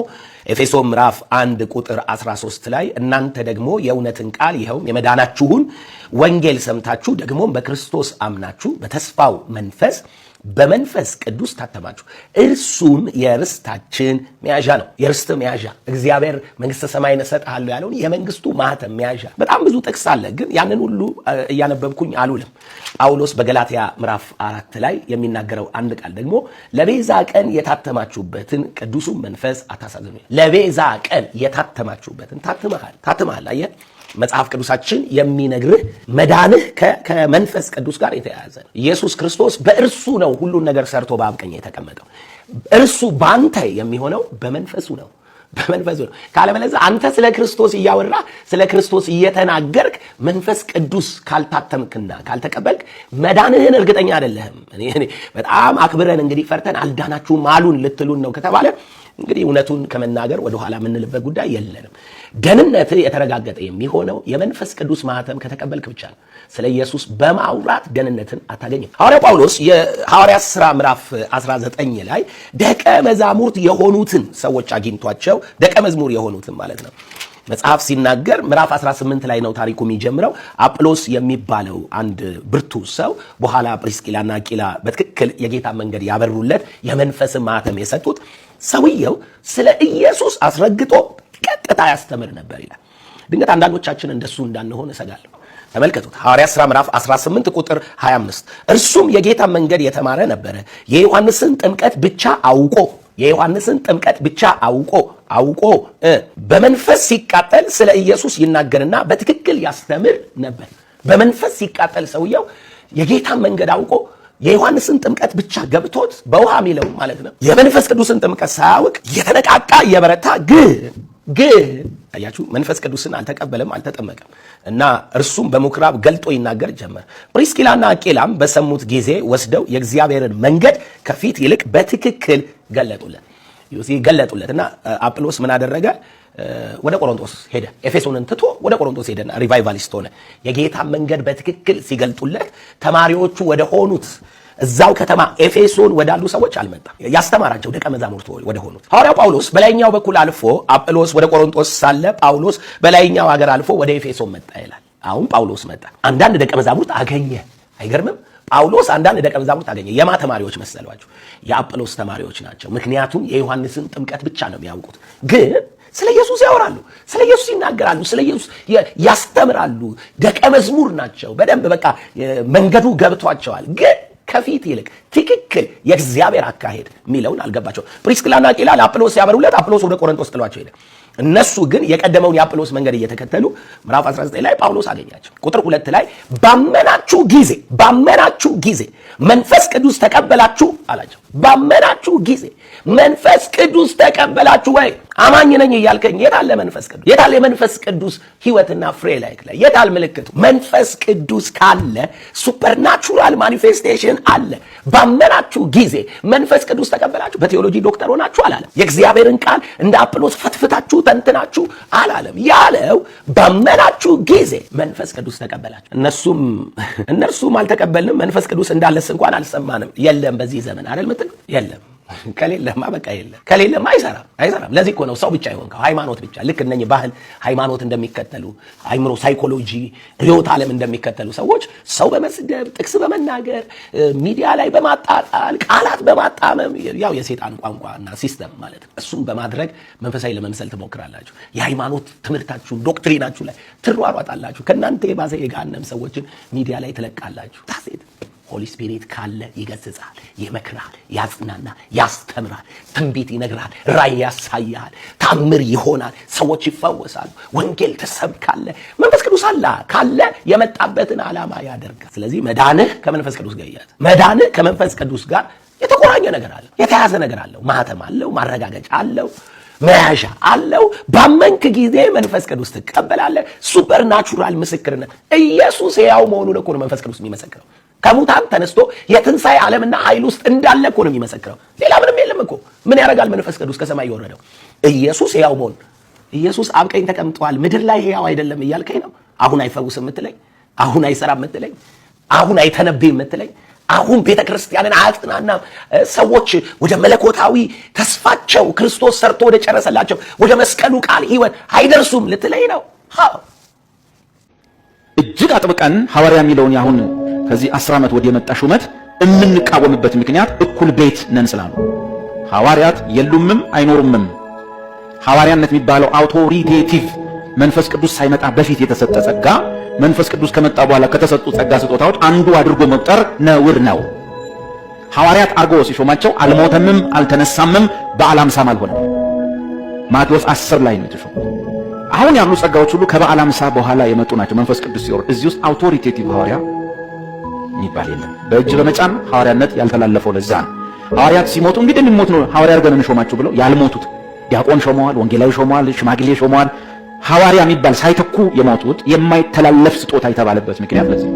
ኤፌሶን ምዕራፍ 1 ቁጥር 13 ላይ እናንተ ደግሞ የእውነትን ቃል ይኸውም የመዳናችሁን ወንጌል ሰምታችሁ ደግሞ በክርስቶስ አምናችሁ በተስፋው መንፈስ በመንፈስ ቅዱስ ታተማችሁ። እርሱም የርስታችን መያዣ ነው። የርስት መያዣ እግዚአብሔር መንግስተ ሰማይን እሰጥሃለሁ ያለውን የመንግስቱ ማህተም መያዣ። በጣም ብዙ ጥቅስ አለ፣ ግን ያንን ሁሉ እያነበብኩኝ አልውልም። ጳውሎስ በገላትያ ምዕራፍ 4 ላይ የሚናገረው አንድ ቃል ደግሞ ለቤዛ ቀን የታተማችሁበትን ቅዱሱን መንፈስ አታሳዝኑ። ለቤዛ ቀን የታተማችሁበትን ታትመሃል። አየህ፣ መጽሐፍ ቅዱሳችን የሚነግርህ መዳንህ ከመንፈስ ቅዱስ ጋር የተያያዘ ነው። ኢየሱስ ክርስቶስ በእርሱ ነው ሁሉን ነገር ሰርቶ በአብ ቀኝ የተቀመጠው። እርሱ ባንተ የሚሆነው በመንፈሱ ነው። ካለበለዚያ አንተ ስለ ክርስቶስ እያወራ ስለ ክርስቶስ እየተናገርክ መንፈስ ቅዱስ ካልታተምክና ካልተቀበልክ መዳንህን እርግጠኛ አይደለህም። እኔ በጣም አክብረን እንግዲህ ፈርተን አልዳናችሁም አሉን ልትሉን ነው ከተባለ እንግዲህ እውነቱን ከመናገር ወደ ኋላ የምንልበት ጉዳይ የለንም። ደህንነት የተረጋገጠ የሚሆነው የመንፈስ ቅዱስ ማህተም ከተቀበልክ ብቻ ነው። ስለ ኢየሱስ በማውራት ደህንነትን አታገኝም። ሐዋርያው ጳውሎስ የሐዋርያት ሥራ ምዕራፍ 19 ላይ ደቀ መዛሙርት የሆኑትን ሰዎች አግኝቷቸው ደቀ መዝሙር የሆኑትን ማለት ነው መጽሐፍ ሲናገር ምዕራፍ 18 ላይ ነው ታሪኩ የሚጀምረው። አጵሎስ የሚባለው አንድ ብርቱ ሰው በኋላ ፕሪስኪላና አቂላ በትክክል የጌታ መንገድ ያበሩለት የመንፈስ ማህተም የሰጡት ሰውየው ስለ ኢየሱስ አስረግጦ ቀጥታ ያስተምር ነበር ይላል። ድንገት አንዳንዶቻችን እንደሱ እንዳንሆን እሰጋለሁ። ተመልከቱት ሐዋርያት ሥራ ምዕራፍ 18 ቁጥር 25 እርሱም የጌታ መንገድ የተማረ ነበረ የዮሐንስን ጥምቀት ብቻ አውቆ በመንፈስ ሲቃጠል ስለ ኢየሱስ ይናገርና በትክክል ያስተምር ነበር። በመንፈስ ሲቃጠል ሰውየው የጌታን መንገድ አውቆ የዮሐንስን ጥምቀት ብቻ ገብቶት በውሃ ሚለው ማለት ነው የመንፈስ ቅዱስን ጥምቀት ሳያውቅ የተነቃቃ የበረታ ግን አያችሁ መንፈስ ቅዱስን አልተቀበለም አልተጠመቀም እና እርሱም በምኩራብ ገልጦ ይናገር ጀመር። ፕሪስኪላና አቂላም በሰሙት ጊዜ ወስደው የእግዚአብሔርን መንገድ ከፊት ይልቅ በትክክል ገለጡለት እና አጵሎስ ምን አደረገ? ወደ ቆሮንቶስ ሄደ። ኤፌሶንን ትቶ ወደ ቆሮንቶስ ሄደና ሪቫይቫሊስት ሆነ። የጌታ መንገድ በትክክል ሲገልጡለት ተማሪዎቹ ወደ ሆኑት እዛው ከተማ ኤፌሶን ወዳሉ ሰዎች አልመጣም። ያስተማራቸው ደቀ መዛሙርት ወደ ሆኑት ሐዋርያው ጳውሎስ በላይኛው በኩል አልፎ አጵሎስ ወደ ቆሮንቶስ ሳለ ጳውሎስ በላይኛው ሀገር አልፎ ወደ ኤፌሶን መጣ ይላል። አሁን ጳውሎስ መጣ፣ አንዳንድ ደቀ መዛሙርት አገኘ። አይገርምም? ጳውሎስ አንዳንድ ደቀ መዛሙርት አገኘ። የማ ተማሪዎች መሰሏቸው? የአጵሎስ ተማሪዎች ናቸው። ምክንያቱም የዮሐንስን ጥምቀት ብቻ ነው የሚያውቁት። ግን ስለ ኢየሱስ ያወራሉ፣ ስለ ኢየሱስ ይናገራሉ፣ ስለ ኢየሱስ ያስተምራሉ። ደቀ መዝሙር ናቸው። በደንብ በቃ መንገዱ ገብቷቸዋል። ግን ከፊት ይልቅ ትክክል የእግዚአብሔር አካሄድ የሚለውን አልገባቸው። ፕሪስኪላና አቂላ ለአጵሎስ ያበሩለት፣ አጵሎስ ወደ ቆሮንቶስ ጥሏቸው ሄደ። እነሱ ግን የቀደመውን የአጵሎስ መንገድ እየተከተሉ ምዕራፍ 19 ላይ ጳውሎስ አገኛቸው። ቁጥር 2 ላይ ባመናችሁ ጊዜ መንፈስ ቅዱስ ተቀበላችሁ አላቸው። ባመናችሁ ጊዜ መንፈስ ቅዱስ ተቀበላችሁ ወይ? አማኝ ነኝ እያልከኝ የታለ መንፈስ ቅዱስ? የታለ የመንፈስ ቅዱስ ህይወትና ፍሬ ላይ የታል ምልክቱ? መንፈስ ቅዱስ ካለ ሱፐርናቹራል ማኒፌስቴሽን አለ። ባመናችሁ ጊዜ መንፈስ ቅዱስ ተቀበላችሁ። በቴዎሎጂ ዶክተር ሆናችሁ አላለም። የእግዚአብሔርን ቃል እንደ አጵሎስ ፈትፍታችሁ ተንትናችሁ አላለም። ያለው ባመናችሁ ጊዜ መንፈስ ቅዱስ ተቀበላችሁ። እነርሱም አልተቀበልንም፣ መንፈስ ቅዱስ እንዳለስ እንኳን አልሰማንም። የለም በዚህ ዘመን አይደል ምትል? የለም ከሌለማ በቃ የለም። ከሌለማ አይሰራም። ለዚህ እኮ ነው ሰው ብቻ ይሆንከው ሃይማኖት ብቻ። ልክ እነኚህ ባህል ሃይማኖት እንደሚከተሉ አይምሮ ሳይኮሎጂ ርዕዮተ ዓለም እንደሚከተሉ ሰዎች ሰው በመስደብ ጥቅስ በመናገር ሚዲያ ላይ በማጣጣል ቃላት በማጣመም ያው የሰይጣን ቋንቋና ሲስተም ማለት ነው። እሱም በማድረግ መንፈሳዊ ለመምሰል ትሞክራላችሁ። የሃይማኖት ትምህርታችሁ ዶክትሪናችሁ ላይ ትሯሯጣላችሁ። ከእናንተ የባሰ የገሃነም ሰዎችን ሚዲያ ላይ ትለቃላችሁ። ታሴት ሆሊ ስፒሪት ካለ ይገስጻል፣ ይመክራል፣ ያጽናናል፣ ያስተምራል፣ ትንቢት ይነግራል፣ ራእይ ያሳያል፣ ታምር ይሆናል፣ ሰዎች ይፈወሳሉ፣ ወንጌል ትሰብካለህ። መንፈስ ቅዱስ ካለ የመጣበትን ዓላማ ያደርጋል። ስለዚህ መዳንህ ከመንፈስ ቅዱስ ጋር ይያዝ። መዳንህ ከመንፈስ ቅዱስ ጋር የተቆራኘ ነገር አለው፣ የተያዘ ነገር አለው፣ ማህተም አለው፣ ማረጋገጫ አለው፣ መያዣ አለው። ባመንክ ጊዜ መንፈስ ቅዱስ ትቀበላለህ። ሱፐርናቹራል ምስክርነት ኢየሱስ ሕያው መሆኑን እኮ ነው መንፈስ ቅዱስ የሚመሰክረው። ከሙታን ተነስቶ የትንሣኤ ዓለምና ኃይል ውስጥ እንዳለ እኮ ነው የሚመሰክረው። ሌላ ምንም የለም እኮ። ምን ያደርጋል መንፈስ ቅዱስ ከሰማይ የወረደው? ኢየሱስ ሕያው መሆን። ኢየሱስ አብ ቀኝ ተቀምጧል፣ ምድር ላይ ሕያው አይደለም እያልከኝ ነው? አሁን አይፈውስም የምትለኝ? አሁን አይሰራም የምትለኝ? አሁን አይተነብይም የምትለኝ? አሁን ቤተ ክርስቲያንን አያጽናናም? ሰዎች ወደ መለኮታዊ ተስፋቸው ክርስቶስ ሰርቶ ወደ ጨረሰላቸው ወደ መስቀሉ ቃል ሕይወት አይደርሱም ልትለኝ ነው? እጅግ አጥብቀን ሐዋርያ የሚለውን ያሁን ከዚህ 10 ዓመት ወዲህ የመጣ ሹመት የምንቃወምበት ምክንያት እኩል ቤት ነን ስላሉ ሐዋርያት የሉምም አይኖሩምም። ሐዋርያነት የሚባለው አውቶሪቴቲቭ መንፈስ ቅዱስ ሳይመጣ በፊት የተሰጠ ጸጋ፣ መንፈስ ቅዱስ ከመጣ በኋላ ከተሰጡ ጸጋ ስጦታዎች አንዱ አድርጎ መቁጠር ነውር ነው። ሐዋርያት አርጎ ሲሾማቸው አልሞተምም፣ አልተነሳምም፣ በዓለ ሃምሳም አልሆነም። ማቴዎስ 10 ላይ ነው የተሾመው። አሁን ያሉ ጸጋዎች ሁሉ ከበዓለ ሃምሳ በኋላ የመጡ ናቸው። መንፈስ ቅዱስ ሲወርድ እዚህ ውስጥ አውቶሪቴቲቭ ሐዋርያ የሚባል የለም። በእጅ በመጫን ሐዋርያነት ያልተላለፈው ለዛ ነው። ሐዋርያት ሲሞቱ እንግዲህ እንሞት ነው ሐዋርያ አድርገን እንሾማቸው ብለው ያልሞቱት ዲያቆን ሾመዋል፣ ወንጌላዊ ሾመዋል፣ ሽማግሌ ሾመዋል። ሐዋርያ የሚባል ሳይተኩ የሞቱት የማይተላለፍ ስጦታ የተባለበት ምክንያት ለዚህ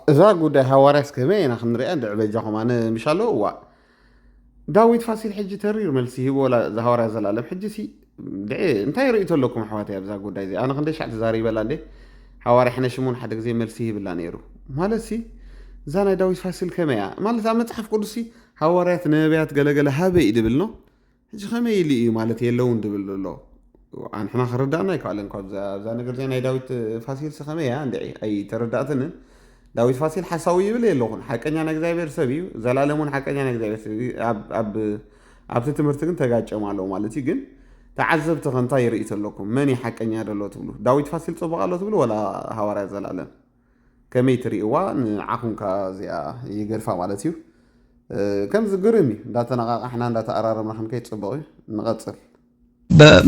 እዛ ጉዳይ ሐዋርያ እስከመይ ኢና ክንሪአ ድዕበጃኹም ኣነ ምሻሎ ዋ ዳዊት ፋሲል ሕጂ ተሪር መልሲ ሂቦ ሐዋርያ ዘላለም ሕጂ ሲ ድዕ እንታይ ርእይቶ ኣለኩም ኣሕዋትያ ብዛ ጉዳይ እዚ ኣነ ክንደይ ሻዕ ተዛሪበላ እንዴ ሐዋርያ ሕነሽሙን ሓደ ግዜ መልሲ ይብላ ነይሩ ማለት ሲ እዛ ናይ ዳዊት ፋሲል ከመያ ማለት ኣብ መፅሓፍ ቅዱስ ሐዋርያት ነቢያት ገለገለ ሃበይ ድብል ነው ሕጂ ከመይ ኢሉ እዩ ማለት የለውን ድብል ኣሎ ኣንሕና ክርዳእና ይከኣለን ካብ እዛ ነገር ዚኣ ናይ ዳዊት ፋሲል ከመያ እንድዒ ኣይተረዳእትንን ዳዊት ፋሲል ሓሳዊ ይብል የለኹን ሓቀኛ ናይ እግዚኣብሔር ሰብ እዩ ዘላለሙን ሓቀኛ ናይ እግዚኣብሔር ሰብ እዩ ኣብቲ ትምህርቲ ግን ተጋጨም ኣለዎ ማለት እዩ ግን ተዓዘብቲ ከንታይ ይርእይቶ ኣለኩም መን ሓቀኛ ደሎ ትብሉ ዳዊት ፋሲል ፅቡቅ ኣሎ ትብሉ ወላ ሐዋርያ ዘላለም ከመይ ትርእይዋ ንዓኹምካ እዚኣ ይገድፋ ማለት እዩ ከምዚ ግርም እዩ እንዳተነቃቃሕና እንዳተኣራረምና ክንከይ ፅቡቅ እዩ ንቐፅል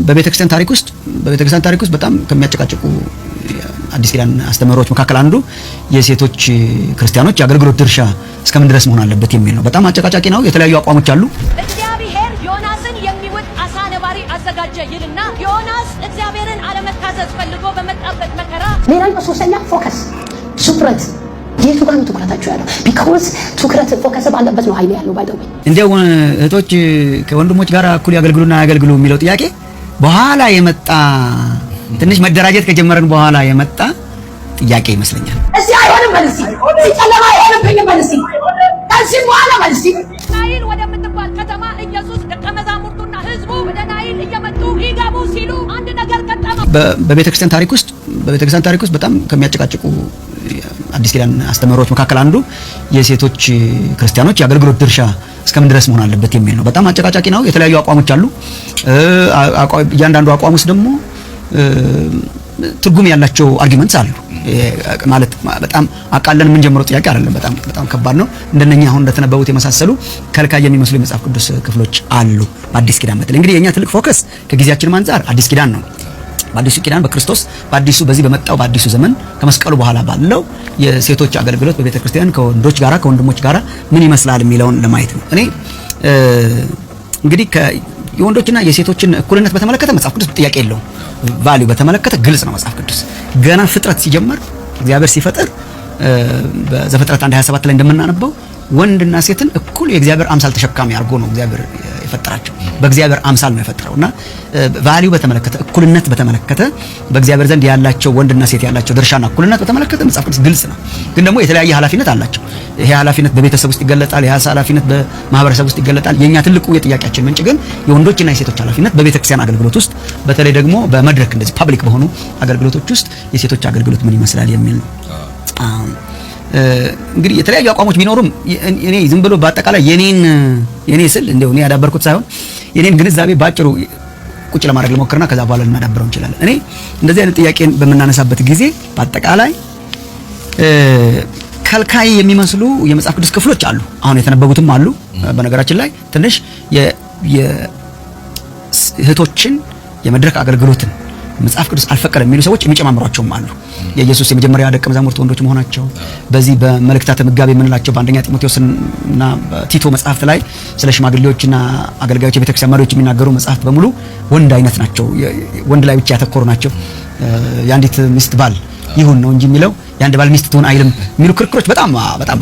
በቤተክርስቲያን ታሪክ ውስጥ በጣም ከሚያጨቃጭቁ አዲስ ኪዳን አስተምህሮች መካከል አንዱ የሴቶች ክርስቲያኖች የአገልግሎት ድርሻ እስከምን ድረስ መሆን አለበት የሚል ነው። በጣም አጨቃጫቂ ነው። የተለያዩ አቋሞች አሉ። እግዚአብሔር ዮናስን የሚውጥ አሳ ነባሪ አዘጋጀ ይልና ዮናስ እግዚአብሔርን አለመታዘዝ ፈልጎ በመጣበት መከራ ሌላኛው ሶስተኛ ፎከስ ትኩረት የቱ ጋር ነው ትኩረታችሁ ያለው? ቢኮዝ ትኩረት ፎከስ ባለበት ነው ኃይል ያለው ባይደው እንዲያው እህቶች ከወንድሞች ጋር እኩል ያገልግሉና ያገልግሉ የሚለው ጥያቄ በኋላ የመጣ ትንሽ መደራጀት ከጀመረን በኋላ የመጣ ጥያቄ ይመስለኛል። እዚህ አይሆንም መልሲ ሲጨለማ አይሆንም መልሲ ከዚህ በኋላ መልሲ ናይል ወደምትባል ከተማ ኢየሱስ ደቀ መዛሙርቱና ህዝቡ ወደ ናይል እየመጡ ሊገቡ ሲሉ አንድ ነገር ገጠመ። በቤተክርስቲያን ታሪክ ውስጥ በጣም ከሚያጨቃጭቁ አዲስ ኪዳን አስተምህሮች መካከል አንዱ የሴቶች ክርስቲያኖች የአገልግሎት ድርሻ እስከምን ድረስ መሆን አለበት የሚል ነው። በጣም አጨቃጫቂ ነው። የተለያዩ አቋሞች አሉ። እያንዳንዱ አቋም ውስጥ ደግሞ ትርጉም ያላቸው አርጊመንትስ አሉ። ማለት በጣም አቃለን ምን ጀምሮ ጥያቄ አይደለም። በጣም ከባድ ነው። እንደነኛ አሁን እንደተነበቡት የመሳሰሉ ከልካይ የሚመስሉ የመጽሐፍ ቅዱስ ክፍሎች አሉ በአዲስ ኪዳን። በተለይ እንግዲህ የኛ ትልቅ ፎከስ ከጊዜያችን አንፃር አዲስ ኪዳን ነው። በአዲሱ ኪዳን በክርስቶስ በዚህ በመጣው በአዲሱ ዘመን ከመስቀሉ በኋላ ባለው የሴቶች አገልግሎት በቤተ ክርስቲያን ከወንዶች ጋራ ከወንድሞች ጋራ ምን ይመስላል የሚለውን ለማየት ነው። እኔ እንግዲህ የወንዶችና የሴቶችን እኩልነት በተመለከተ መጽሐፍ ቅዱስ ጥያቄ የለውም። ቫልዩ በተመለከተ ግልጽ ነው መጽሐፍ ቅዱስ። ገና ፍጥረት ሲጀመር እግዚአብሔር ሲፈጥር በዘፍጥረት 1:27 ላይ እንደምናነበው ወንድና ሴትን እኩል የእግዚአብሔር አምሳል ተሸካሚ አድርጎ ነው እግዚአብሔር የፈጠራቸው። በእግዚአብሔር አምሳል ነው የፈጠረውና ቫልዩ በተመለከተ እኩልነት በተመለከተ በእግዚአብሔር ዘንድ ያላቸው ወንድና ሴት ያላቸው ድርሻና እኩልነት በተመለከተ መጽሐፍ ቅዱስ ግልጽ ነው። ግን ደግሞ የተለያየ ኃላፊነት አላቸው። ይሄ ኃላፊነት በቤተሰብ ውስጥ ይገለጣል። ይሄ ኃላፊነት በማህበረሰብ ውስጥ ይገለጣል። የኛ ትልቁ የጥያቄያችን ምንጭ ግን የወንዶችና የሴቶች ኃላፊነት በቤተክርስቲያን አገልግሎት ውስጥ በተለይ ደግሞ በመድረክ እንደዚህ ፐብሊክ በሆኑ አገልግሎቶች ውስጥ የሴቶች አገልግሎት ምን ይመስላል የሚል ነው። እንግዲህ የተለያዩ አቋሞች ቢኖሩም እኔ ዝም ብሎ በአጠቃላይ የኔ ስል እንደው እኔ ያዳበርኩት ሳይሆን የኔን ግንዛቤ ባጭሩ ቁጭ ለማድረግ ልሞክርና ከዛ በኋላ ልናዳብረው እንችላለን። እኔ እንደዚህ አይነት ጥያቄን በመናነሳበት ጊዜ በአጠቃላይ ከልካይ የሚመስሉ የመጽሐፍ ቅዱስ ክፍሎች አሉ። አሁን የተነበቡትም አሉ። በነገራችን ላይ ትንሽ የእህቶችን የመድረክ አገልግሎትን መጽሐፍ ቅዱስ አልፈቀደም የሚሉ ሰዎች የሚጨማምሯቸውም አሉ። የኢየሱስ የመጀመሪያ ደቀ መዛሙርት ወንዶች መሆናቸው በዚህ በመልእክታተ ምጋቤ የምንላቸው በአንደኛ ጢሞቴዎስና በቲቶ መጽሐፍት ላይ ስለ ሽማግሌዎችና አገልጋዮች የቤተክርስቲያን መሪዎች የሚናገሩ መጽሐፍት በሙሉ ወንድ አይነት ናቸው። ወንድ ላይ ብቻ ያተኮሩ ናቸው። የአንዲት ሚስት ባል ይሁን ነው እንጂ የሚለው የአንድ ባል ሚስት ትሁን አይልም የሚሉ ክርክሮች በጣም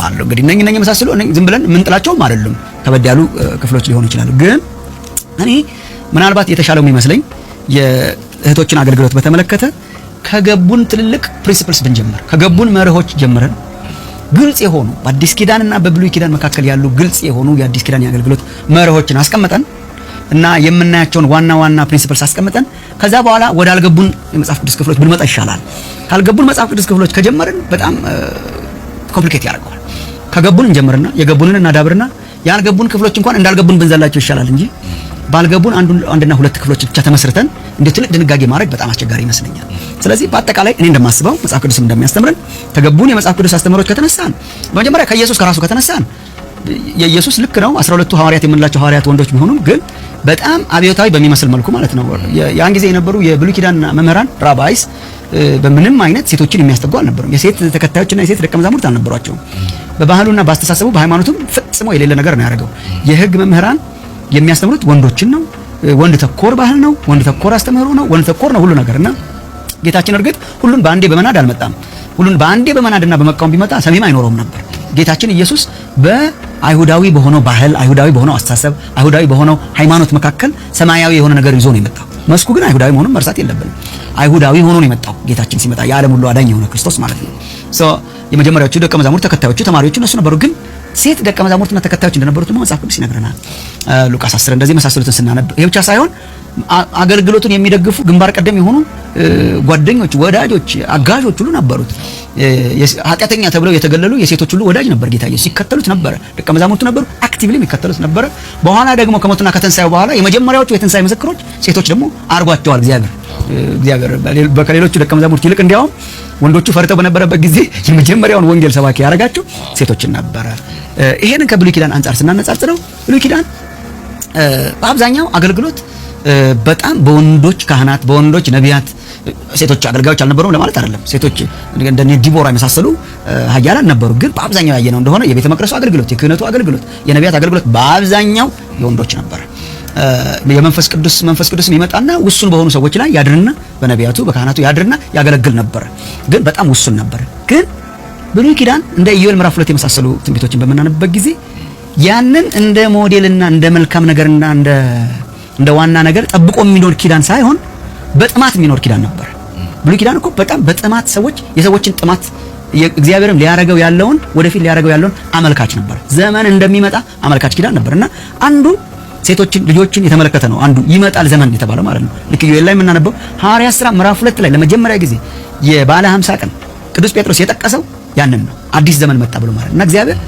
አሉ። እንግዲህ እነኚህ መሳሰሉ ዝም ብለን የምንጥላቸውም አይደሉም። ከበድ ያሉ ክፍሎች ሊሆኑ ይችላሉ። ግን እኔ ምናልባት የተሻለው የሚመስለኝ የእህቶችን አገልግሎት በተመለከተ ከገቡን ትልልቅ ፕሪንሲፕልስ ብንጀምር ከገቡን መርሆች ጀምረን ግልጽ የሆኑ በአዲስ ኪዳንና በብሉይ ኪዳን መካከል ያሉ ግልጽ የሆኑ የአዲስ ኪዳን የአገልግሎት መርሆችን አስቀምጠን እና የምናያቸውን ዋና ፕሪንሲፕልስ አስቀምጠን ከዛ በኋላ ወደ አልገቡን የመጽሐፍ ቅዱስ ክፍሎች ብንመጣ ይሻላል። ካልገቡን መጽሐፍ ቅዱስ ክፍሎች ከጀመርን በጣም ኮምፕሊኬት ያደርገዋል። ከገቡን እንጀምርና የገቡንን እናዳብርና ያልገቡን ክፍሎች እንኳን እንዳልገቡን ብንዘላቸው ይሻላል እንጂ ባልገቡን አንድና ሁለት ክፍሎች ብቻ ተመስርተን እንደ ትልቅ ድንጋጌ ማድረግ በጣም አስቸጋሪ ይመስለኛል። ስለዚህ በአጠቃላይ እኔ እንደማስበው መጽሐፍ ቅዱስም እንደሚያስተምረን ከገቡን የመጽሐፍ ቅዱስ አስተምሮች ከተነሳን በመጀመሪያ ከኢየሱስ ከራሱ ከተነሳን የኢየሱስ ልክ ነው 12ቱ ሐዋርያት የምንላቸው ሐዋርያት ወንዶች ቢሆኑም ግን በጣም አብዮታዊ በሚመስል መልኩ ማለት ነው። ያን ጊዜ የነበሩ የብሉይ ኪዳን መምህራን ራባይስ በምንም አይነት ሴቶችን የሚያስተጉ አልነበሩም። የሴት ተከታዮችና የሴት ደቀ መዛሙርት አልነበሯቸውም። በባህሉና በአስተሳሰቡ በሃይማኖቱም ፈጽሞ የሌለ ነገር ነው ያደረገው። የሕግ መምህራን የሚያስተምሩት ወንዶችን ነው። ወንድ ተኮር ባህል ነው። ወንድ ተኮር አስተምህሮ ነው። ወንድ ተኮር ነው ሁሉ ነገርና ጌታችን እርግጥ ሁሉን በአንዴ በመናድ አልመጣም። ሁሉን በአንዴ በመናድና በመቃወም ቢመጣ ሰሚም አይኖረውም ነበር። ጌታችን ኢየሱስ በአይሁዳዊ በሆነው ባህል፣ አይሁዳዊ በሆነው አስተሳሰብ፣ አይሁዳዊ በሆነው ሃይማኖት መካከል ሰማያዊ የሆነ ነገር ይዞ ነው የመጣው። መስኩ ግን አይሁዳዊ መሆኑን መርሳት የለብንም። አይሁዳዊ ሆኖ ነው የመጣው ጌታችን ሲመጣ የዓለም ሁሉ አዳኝ የሆነ ክርስቶስ ማለት ነው። የመጀመሪያዎቹ ደቀ መዛሙርት ተከታዮቹ ተማሪዎቹ እነሱ ነበሩ። ግን ሴት ደቀ መዛሙርትና ተከታዮች እንደነበሩት ደግሞ መጽሐፍ ቅዱስ ይነግረናል። ሉቃስ 10 እንደዚህ መሳሰሉትን ስናነብ ይሄ ብቻ ሳይሆን አገልግሎቱን የሚደግፉ ግንባር ቀደም የሆኑ ጓደኞች፣ ወዳጆች፣ አጋዦች ሁሉ ነበሩት። ኃጢአተኛ ተብለው የተገለሉ የሴቶች ሁሉ ወዳጅ ነበር ጌታ ኢየሱስ። ሲከተሉት ነበር፣ ደቀ መዛሙርቱ ነበሩ፣ አክቲቭሊ የሚከተሉት ነበር። በኋላ ደግሞ ከሞትና ከትንሳኤው በኋላ የመጀመሪያዎቹ የትንሳኤ ምስክሮች ሴቶች ደግሞ አርጓቸዋል እግዚአብሔር ከሌሎቹ ደቀ መዛሙርት ይልቅ እንዲያውም ወንዶቹ ፈርተው በነበረበት ጊዜ የመጀመሪያውን ወንጌል ሰባኪ ያደረጋቸው ሴቶችን ነበረ። ይሄንን ከብሉይ ኪዳን አንጻር ስናነጻጽረው ብሉይ ኪዳን በአብዛኛው አገልግሎት በጣም በወንዶች ካህናት፣ በወንዶች ነቢያት፣ ሴቶች አገልጋዮች አልነበሩም ለማለት አይደለም። ሴቶች እንደነ ዲቦራ የመሳሰሉ ኃያላን ነበሩ። ግን በአብዛኛው ያየነው እንደሆነ የቤተ መቅደሱ አገልግሎት፣ የክህነቱ አገልግሎት፣ የነቢያት አገልግሎት በአብዛኛው የወንዶች ነበር። የመንፈስ ቅዱስም ይመጣና ውሱን በሆኑ ሰዎች ላይ ያድርና በነቢያቱ በካህናቱ ያድርና ያገለግል ነበር። ግን በጣም ውሱን ነበር። ግን ብሉይ ኪዳን እንደ ኢዮኤል ምዕራፍ 2 የመሳሰሉ ትንቢቶችን በመናነብበት ጊዜ ያንን እንደ ሞዴልና እንደ መልካም ነገርና እንደ ዋና ነገር ጠብቆ የሚኖር ኪዳን ሳይሆን በጥማት የሚኖር ኪዳን ነበር። ብሉይ ኪዳን እኮ በጣም በጥማት የሰዎችን ጥማት እግዚአብሔርም ሊያረገው ያለውን ወደፊት ሊያረገው ያለውን አመልካች ነበር። ዘመን እንደሚመጣ አመልካች ኪዳን ነበርና አንዱ ሴቶችን ልጆችን የተመለከተ ነው። አንዱ ይመጣል ዘመን የተባለው ማለት ነው። ልክ ኢዮኤል ላይ የምናነበው ሐዋርያት ሥራ ምዕራፍ 2 ላይ ለመጀመሪያ ጊዜ የባለ 50 ቀን ቅዱስ ጴጥሮስ የጠቀሰው ያንን ነው። አዲስ ዘመን መጣ ብሎ ማለት እና እግዚአብሔር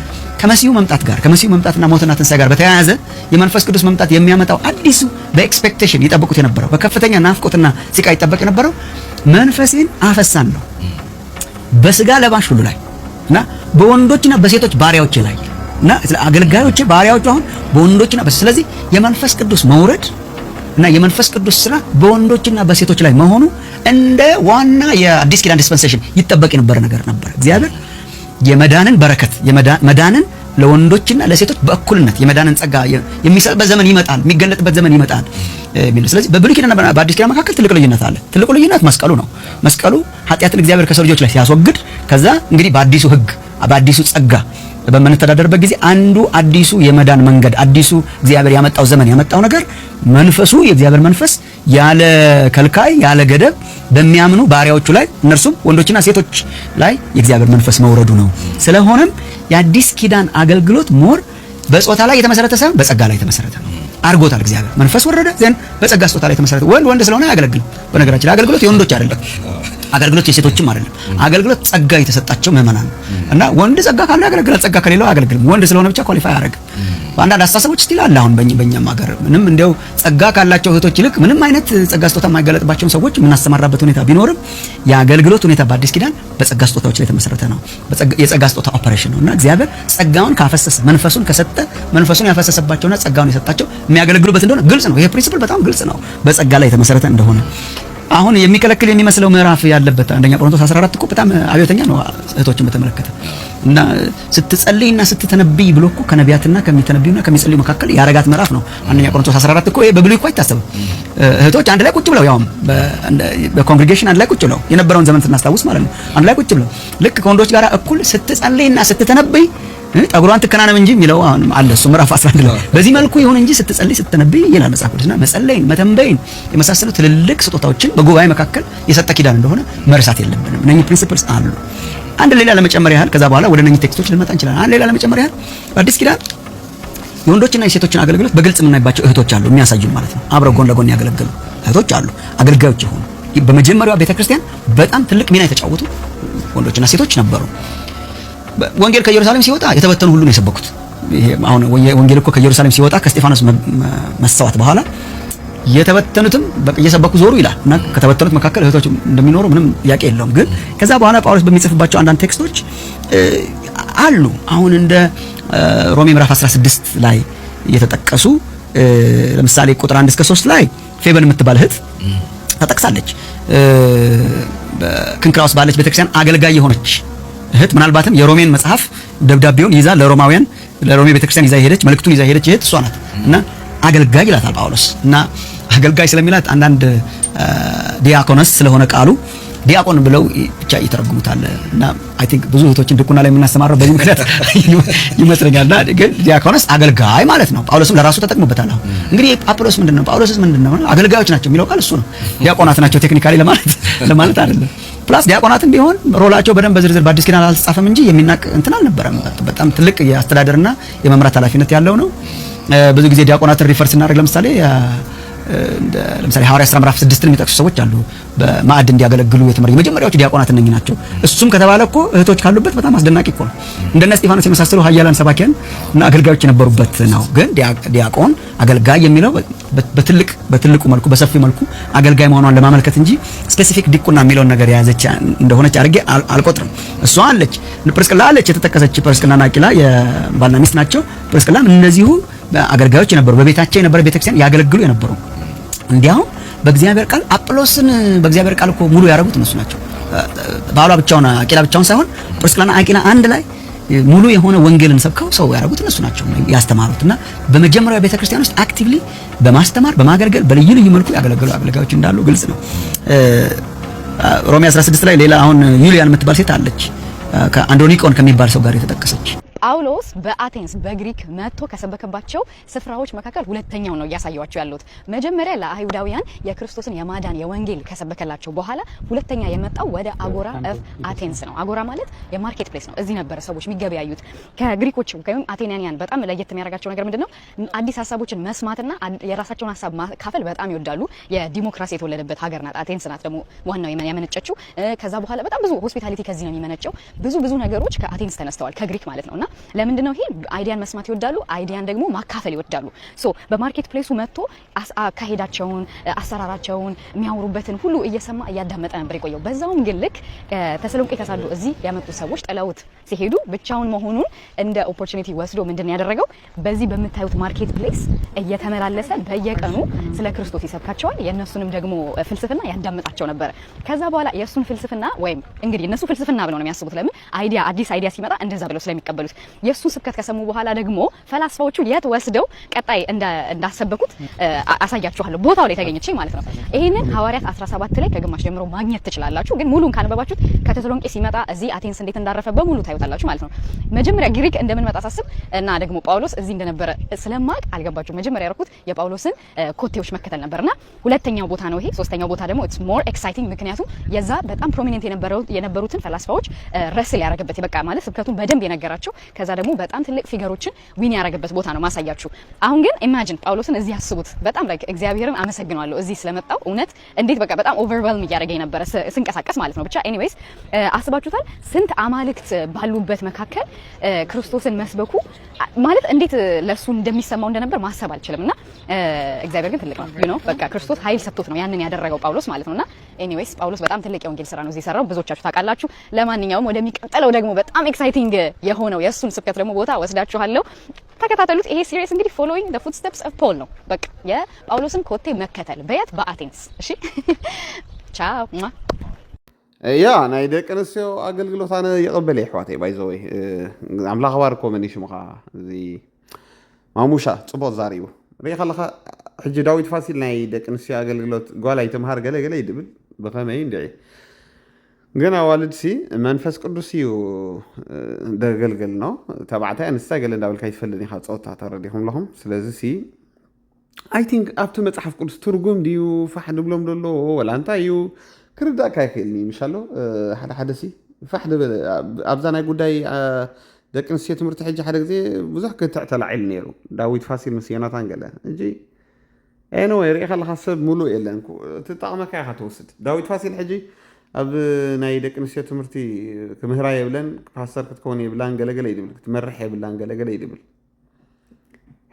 ከመሲሁ መምጣት ጋር ከመሲሁ መምጣትና ሞትና ትንሣኤ ጋር በተያያዘ የመንፈስ ቅዱስ መምጣት የሚያመጣው አዲሱ በኤክስፔክቴሽን ይጠብቁት የነበረው በከፍተኛ ናፍቆትና ሲቃ ይጠበቅ የነበረው መንፈሴን አፈሳለሁ በስጋ ለባሽ ሁሉ ላይ እና በወንዶችና በሴቶች ባሪያዎች ላይ እና አገልጋዮች ባሪያዎች አሁን በወንዶችና ስለዚህ የመንፈስ ቅዱስ መውረድ እና የመንፈስ ቅዱስ ስራ በወንዶችና በሴቶች ላይ መሆኑ እንደ ዋና የአዲስ ኪዳን ዲስፐንሴሽን ይጠበቅ የነበረ ነገር ነበር። እግዚአብሔር የመዳንን በረከት መዳንን ለወንዶችና ለሴቶች በእኩልነት የመዳንን ጸጋ የሚሰጥበት ዘመን ይመጣል፣ የሚገለጥበት ዘመን ይመጣል የሚል። ስለዚህ በብሉይ ኪዳንና በአዲስ ኪዳን መካከል ትልቅ ልዩነት አለ። ትልቁ ልዩነት መስቀሉ ነው። መስቀሉ ኃጢአትን እግዚአብሔር ከሰው ልጆች ላይ ሲያስወግድ ከዛ እንግዲህ በአዲሱ ሕግ በአዲሱ ጸጋ በመንተዳደርበት ጊዜ አንዱ አዲሱ የመዳን መንገድ አዲሱ እግዚአብሔር ያመጣው ዘመን ያመጣው ነገር መንፈሱ የእግዚአብሔር መንፈስ ያለ ከልካይ ያለ ገደብ በሚያምኑ ባሪያዎቹ ላይ እነርሱም ወንዶችና ሴቶች ላይ የእግዚአብሔር መንፈስ መውረዱ ነው። ስለሆነም የአዲስ ኪዳን አገልግሎት ሞር በጾታ ላይ የተመሰረተ ሳይሆን በጸጋ ላይ የተመሰረተ ነው አርጎታል። እግዚአብሔር መንፈስ ወረደ ዘን በጸጋ ስጦታ ላይ የተመሰረተ ወንድ ስለሆነ ያገለግል። በነገራችን ላይ አገልግሎት የወንዶች አይደለም፣ አገልግሎት የሴቶችም አይደለም። አገልግሎት ጸጋ የተሰጣቸው ምእመናን እና ወንድ ጸጋ ካለው ያገለግላል፣ ጸጋ ከሌለው አያገለግልም። ወንድ ስለሆነ ብቻ ኳሊፋይ አያደርግም። በአንዳንድ አስተሳሰቦች ስቲል አለ። አሁን በእኛም ሀገር ምንም እንደው ጸጋ ካላቸው እህቶች ይልቅ ምንም አይነት ጸጋ ስጦታ የማይገለጥባቸውን ሰዎች የምናሰማራበት ሁኔታ ቢኖርም የአገልግሎት ሁኔታ በአዲስ ኪዳን በጸጋ ስጦታዎች ላይ የተመሰረተ ነው። የጸጋ ስጦታ ኦፐሬሽን ነውና እግዚአብሔር ጸጋውን ካፈሰሰ መንፈሱን ከሰጠ መንፈሱን ያፈሰሰባቸውና ጸጋውን የሰጣቸው የሚያገለግሉበት እንደሆነ ግልጽ ነው። ይሄ ፕሪንሲፕል በጣም ግልጽ ነው፣ በጸጋ ላይ የተመሰረተ እንደሆነ። አሁን የሚከለክል የሚመስለው ምዕራፍ ያለበት አንደኛ ቆሮንቶስ 14 እኮ በጣም አብዮተኛ ነው እህቶችን በተመለከተ እና ስትጸልይና ስትተነብይ ብሎ እኮ ከነቢያትና ከሚተነብዩና ከሚጸልዩ መካከል ያረጋት ምዕራፍ ነው አንደኛ ቆሮንቶስ 14 እኮ። ይሄ በብሉይ እኮ አይታሰብም። እህቶች አንድ ላይ ቁጭ ብለው ያውም በኮንግሪጌሽን አንድ ላይ ቁጭ ብለው የነበረውን ዘመን ስናስታውስ ማለት ነው አንድ ላይ ቁጭ ብለው ልክ ከወንዶች ጋር እኩል ስትጸልይና ስትተነብይ ጠጉሯን ትከናነብ እንጂ የሚለው አለ እሱ ምዕራፍ 11 ላይ በዚህ መልኩ ይሁን እንጂ ስትጸልይ ስትተነብይ ይላል መጽሐፍ ቅዱስና መጸለይን መተንበይን የመሳሰሉ ትልልቅ ስጦታዎችን በጉባኤ መካከል የሰጠ ኪዳን እንደሆነ መርሳት የለብንም። እነኚህ ፕሪንሲፕልስ አሉ። አንድ ሌላ ለመጨመር ያህል ከዛ በኋላ ወደ እነኚህ ቴክስቶች ልንመጣ እንችላለን። አንድ ሌላ ለመጨመር ያህል በአዲስ ኪዳን የወንዶችና የሴቶችን አገልግሎት በግልጽ የምናይባቸው እህቶች አሉ፣ የሚያሳዩን ማለት ነው። አብረው ጎን ለጎን ያገለግሉ እህቶች አሉ፣ አገልጋዮች የሆኑ በመጀመሪያው ቤተክርስቲያን በጣም ትልቅ ሚና የተጫወቱ ወንዶችና ሴቶች ነበሩ። ወንጌል ከኢየሩሳሌም ሲወጣ የተበተኑ ሁሉ ነው የሰበኩት። ይሄ አሁን ወንጌል እኮ ከኢየሩሳሌም ሲወጣ ከስጢፋኖስ መሰዋት በኋላ የተበተኑትም እየሰበኩ ዞሩ ይላል እና ከተበተኑት መካከል እህቶች እንደሚኖሩ ምንም ጥያቄ የለውም። ግን ከዛ በኋላ ጳውሎስ በሚጽፍባቸው አንዳንድ ቴክስቶች አሉ። አሁን እንደ ሮሜ ምዕራፍ 16 ላይ የተጠቀሱ ለምሳሌ ቁጥር 1 እስከ 3 ላይ ፌበን የምትባል እህት ተጠቅሳለች። በክንክራውስ ባለች ቤተክርስቲያን አገልጋይ የሆነች እህት ምናልባትም የሮሜን መጽሐፍ ደብዳቤውን ይዛ ለሮሜ ቤተክርስቲያን ይዛ ሄደች፣ መልእክቱን ይዛ ሄደች እህት እሷ ናት እና አገልጋይ ይላታል ጳውሎስ። እና አገልጋይ ስለሚላት አንዳንድ ዲያቆኖስ ስለሆነ ቃሉ ዲያቆን ብለው ብቻ ይተረጉሙታል እና አይ ቲንክ ብዙ እህቶችን ድቁና ላይ የምናስተማረው በዚህ ምክንያት ይመስለኛልና ግን ዲያቆኖስ አገልጋይ ማለት ነው። ጳውሎስም ለራሱ ተጠቅሞበታል። እንግዲህ አጵሎስ ምንድነው ጳውሎስስ ምንድነው? አገልጋዮች ናቸው የሚለው ቃል እሱ ነው። ዲያቆናት ናቸው ቴክኒካሊ ለማለት አይደለም። ፕላስ ዲያቆናትም ቢሆን ሮላቸው በደንብ በዝርዝር በአዲስ ኪዳን አልተጻፈም እንጂ የሚናቅ እንትን አልነበረም። በጣም ትልቅ የአስተዳደርና የመምራት ኃላፊነት ያለው ነው። ብዙ ጊዜ ዲያቆናትን ሪፈር ስናደርግ ለምሳሌ ሐዋርያት ሥራ ምዕራፍ 6 የሚጠቅሱ ሰዎች አሉ። በማዕድ እንዲያገለግሉ የተመረጡ የመጀመሪያዎቹ ዲያቆናት እነኚህ ናቸው። እሱም ከተባለ እኮ እህቶች ካሉበት በጣም አስደናቂ እኮ ነው። እንደነ እስጢፋኖስ የመሳሰሉ ኃያላን ሰባኪያን እና አገልጋዮች የነበሩበት ነው። ግን ዲያቆን አገልጋይ የሚለው በትልቁ መልኩ በሰፊው መልኩ አገልጋይ መሆኗን ለማመልከት እንጂ ስፔሲፊክ ዲቁና የሚለውን ነገር የያዘች እንደሆነች አድርጌ አልቆጥርም። እሷ አለች፣ ፕርስቅላ አለች፣ የተጠቀሰች ፕርስቅላና አቂላ የባልና ሚስት ናቸው። ፕርስቅላም እነዚሁ አገልጋዮች የነበሩ በቤታቸው የነበረ ቤተክርስቲያን ያገለግሉ የነበሩ እንዲያውም በእግዚአብሔር ቃል አጵሎስን በእግዚአብሔር ቃል እኮ ሙሉ ያደረጉት እነሱ ናቸው። ባሏ ብቻውን አቂላ ብቻውን ሳይሆን ፕርስቅላና አቂላ አንድ ላይ ሙሉ የሆነ ወንጌልን ሰብከው ሰው ያደረጉት እነሱ ናቸው ያስተማሩትና በመጀመሪያው ቤተክርስቲያን ውስጥ አክቲቭሊ በማስተማር በማገልገል በልዩ ልዩ መልኩ ያገለገሉ አገልጋዮች እንዳሉ ግልጽ ነው። ሮሜ 16 ላይ ሌላ አሁን ዩሊያን የምትባል ሴት አለች ከአንድሮኒቆን ከሚባል ሰው ጋር የተጠቀሰች። ጳውሎስ በአቴንስ በግሪክ መጥቶ ከሰበከባቸው ስፍራዎች መካከል ሁለተኛው ነው እያሳያቸው ያሉት። መጀመሪያ ለአይሁዳውያን የክርስቶስን የማዳን የወንጌል ከሰበከላቸው በኋላ ሁለተኛ የመጣው ወደ አጎራ ኦፍ አቴንስ ነው። አጎራ ማለት የማርኬት ፕሌስ ነው። እዚህ ነበረ ሰዎች የሚገበያዩት። ከግሪኮች ወይም አቴናኒያን በጣም ለየት የሚያደርጋቸው ነገር ምንድነው? አዲስ ሀሳቦችን መስማትና የራሳቸውን ሀሳብ ማካፈል በጣም ይወዳሉ። የዲሞክራሲ የተወለደበት ሀገር ናት። አቴንስ ናት ደግሞ ዋናው ያመነጨችው። ከዛ በኋላ በጣም ብዙ ሆስፒታሊቲ ከዚህ ነው የሚመነጨው። ብዙ ነገሮች ከአቴንስ ተነስተዋል፣ ከግሪክ ማለት ነውና ለምንድን ነው ይሄ አይዲያን መስማት ይወዳሉ፣ አይዲያን ደግሞ ማካፈል ይወዳሉ። ሶ በማርኬት ፕሌሱ መጥቶ አካሄዳቸውን፣ አሰራራቸውን፣ የሚያወሩበትን ሁሉ እየሰማ እያዳመጠ ነበር የቆየው። በዛውም ግን ልክ ተሰሎንቄ ተሳዶ እዚህ ያመጡ ሰዎች ጥለውት ሲሄዱ ብቻውን መሆኑን እንደ ኦፖርቹኒቲ ወስዶ ምንድን ያደረገው በዚህ በምታዩት ማርኬት ፕሌስ እየተመላለሰ በየቀኑ ስለ ክርስቶስ ይሰብካቸዋል። የእነሱንም ደግሞ ፍልስፍና ያዳምጣቸው ነበር። ከዛ በኋላ የእሱን ፍልስፍና ወይም እንግዲህ እነሱ ፍልስፍና ብለው ነው የሚያስቡት። ለምን አዲስ አይዲያ ሲመጣ እንደዛ ብለው ስለሚቀበሉት። የእሱን ስብከት ከሰሙ በኋላ ደግሞ ፈላስፋዎቹ የት ወስደው ቀጣይ እንዳሰበኩት አሳያችኋለሁ፣ ቦታው ላይ ተገኝቼ ማለት ነው። ይሄንን ሐዋርያት 17 ላይ ከግማሽ ጀምሮ ማግኘት ትችላላችሁ። ግን ሙሉን ካነበባችሁት ከተሰሎንቄ ሲመጣ እዚህ አቴንስ እንዴት እንዳረፈ በሙሉ ታዩታላችሁ ማለት ነው። መጀመሪያ ግሪክ እንደምንመጣ ሳስብ እና ደግሞ ጳውሎስ እዚህ እንደነበረ ስለማቅ አልገባችሁ። መጀመሪያ ያደረኩት የጳውሎስን ኮቴዎች መከተል ነበርና ሁለተኛው ቦታ ነው ይሄ። ሶስተኛው ቦታ ደግሞ ኢትስ ሞር ኤክሳይቲንግ፣ ምክንያቱም የዛ በጣም ፕሮሚኔንት የነበሩትን ፈላስፋዎች ረስል ያረጋበት በቃ ማለት ስብከቱን በደንብ የነገራቸው ከዛ ደግሞ በጣም ትልቅ ፊገሮችን ዊን ያረጋበት ቦታ ነው ማሳያችሁ። አሁን ግን ኢማጂን ጳውሎስን እዚህ አስቡት። በጣም ላይክ እግዚአብሔርን አመሰግናለሁ እዚህ ስለመጣው እውነት እንዴት በቃ በጣም ኦቨርዌልም እያደረገኝ ነበር ስንቀሳቀስ ማለት ነው። ብቻ ኤኒዌይስ አስባችሁታል ስንት አማልክት ባሉበት መካከል ክርስቶስን መስበኩ ማለት እንዴት ለሱ እንደሚሰማው እንደነበር ማሰብ አልችልምና እግዚአብሔር ግን ትልቅ ነው። ዩ ኖ በቃ ክርስቶስ ኃይል ሰጥቶት ነው ያንን ያደረገው ጳውሎስ ማለት ነውና ኤኒዌይስ ጳውሎስ በጣም ትልቅ የወንጌል ስራ ነው እዚህ ሰራው፣ ብዙዎቻችሁ ታውቃላችሁ። ለማንኛውም ወደሚቀጥለው ደግሞ በጣም ኤክሳይቲንግ የሆነው የእሱን ስብከት ደግሞ ቦታ ወስዳችኋለሁ። ተከታተሉት። ይሄ ሲሪየስ እንግዲህ ፎሎዊንግ ዘ ፉትስቴፕስ ኦፍ ፖል ነው። በቃ የጳውሎስን ኮቴ መከተል በየት በአቴንስ። እሺ ቻው ያ ናይ ደቂ ኣንስትዮ ኣገልግሎት ኣነ የቐበለ ኣሕዋተይ ባይዘወይ ኣምላኽ ባርኮ መን ሽሙኻ እዚ ማሙሻ ፅቡቅ ዛሪቡ ርኢ ከለኻ ሕጂ ዳዊት ፋሲል ናይ ደቂ ኣንስትዮ ኣገልግሎት ጓል ኣይተምሃር ገለገለ ይድብል ብኸመይ እንድዒ ግን ኣዋልድሲ መንፈስ ቅዱስ እዩ ደገልገል ነው ተባዕታይ ኣንስታይ ገለ እንዳብልካ ይትፈልጥ ኢኻ ፀወታ ተረዲኹም ኣለኹም። ስለዚ ሲ ኣይ ቲንክ ኣብቲ መፅሓፍ ቅዱስ ትርጉም ድዩ ፋሕ ንብሎም ደሎ ወላ እንታይ እዩ ክርዳእካ ይኽእልኒ ምሻሎ ሓደ ሲ ፋሕ ድበለ ኣብዛ ናይ ጉዳይ ደቂ ኣንስትዮ ትምህርቲ ሕጂ ሓደ ግዜ ብዙሕ ክትዕ ተላዒሉ ነይሩ ዳዊት ፋሲል ምስ ዮናታን ገለ እንጂ ኤኒዌይ ርኢ ከለካ ሰብ ሙሉእ የለን ትጠቕመካ ኢኻ ትወስድ። ዳዊት ፋሲል ሕጂ ኣብ ናይ ደቂ ኣንስትዮ ትምህርቲ ክምህራ የብለን ፓስተር ክትከውን የብላን ገለገለ ይድብል ክትመርሕ የብላን ገለገለ ይድብል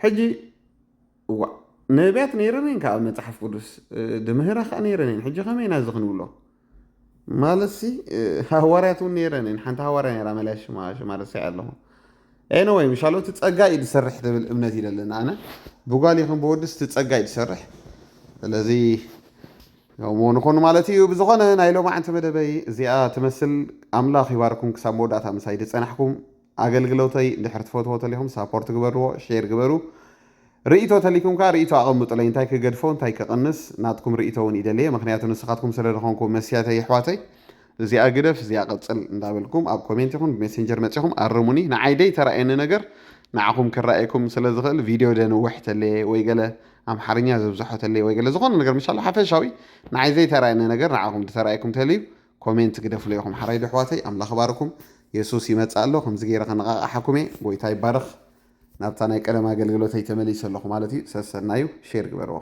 ሕጂ እዋ ነቢያት ነይረነን ካብ መፅሓፍ ቅዱስ ድምህራ ከዓ ነይረነን ሕጂ ከመይ ናዚ ክንብሎ ማለሲ ሃዋርያት እውን ነይረነን ሓንቲ ሃዋርያ ነይራ መላሽ ማለት ኣለኹ ኤኒዌይ ምሻሎ ትፀጋ እዩ ዝሰርሕ ትብል እምነት ይደለና ኣነ ብጓል ይኹን ብወድስ ትፀጋ እዩ ዝሰርሕ። ስለዚ ከምኡ ንኾኑ ማለት እዩ ብዝኾነ ናይ ሎማዓንቲ መደበይ እዚኣ ትመስል ኣምላኽ ይባርኩም ክሳብ መወዳእታ ምሳይ ድፀናሕኩም ኣገልግሎተይ እንድሕር ትፈትዎ ተሊኹም ሳፖርት ግበርዎ ሼር ግበሩ ርእቶ ተሊኩም ከዓ ርእቶ ኣቐምጡለይ እንታይ ክገድፎ እንታይ ክቕንስ ናትኩም ርእቶ እውን ይደልየ ምክንያቱ ንስኻትኩም ስለ ዝኾንኩም መስያተይ ኣሕዋተይ እዚኣ ግደፍ እዚኣ ቅፅል እንዳበልኩም ኣብ ኮሜንት ይኹን ብሜሴንጀር መፂኹም ኣርሙኒ ንዓይደይ ተራእየኒ ነገር ንዓኹም ክረኣየኩም ስለ ዝኽእል ቪድዮ ደንውሕ ተለየ ወይ ገለ ኣምሓርኛ ዘብዝሖ ተለየ ወይ ገለ ዝኾነ ነገር ምሻሎ ሓፈሻዊ ንዓይደይ ተራእየኒ ነገር ንዓኹም ተራእየኩም ተልዩ ኮሜንት ግደፍሉ ኢኹም ሓራይ ኣሕዋተይ ኣምላኽ ባርኩም የሱስ ይመፅእ ኣሎ ከምዚ ገይረ ከነቓቕሓኩም እየ ጎይታ ይባርኽ ናብታ ናይ ቀደም ኣገልግሎተይ ተመሊሰ ኣለኹ ማለት እዩ ሰሰናዩ ሼር ግበርዎ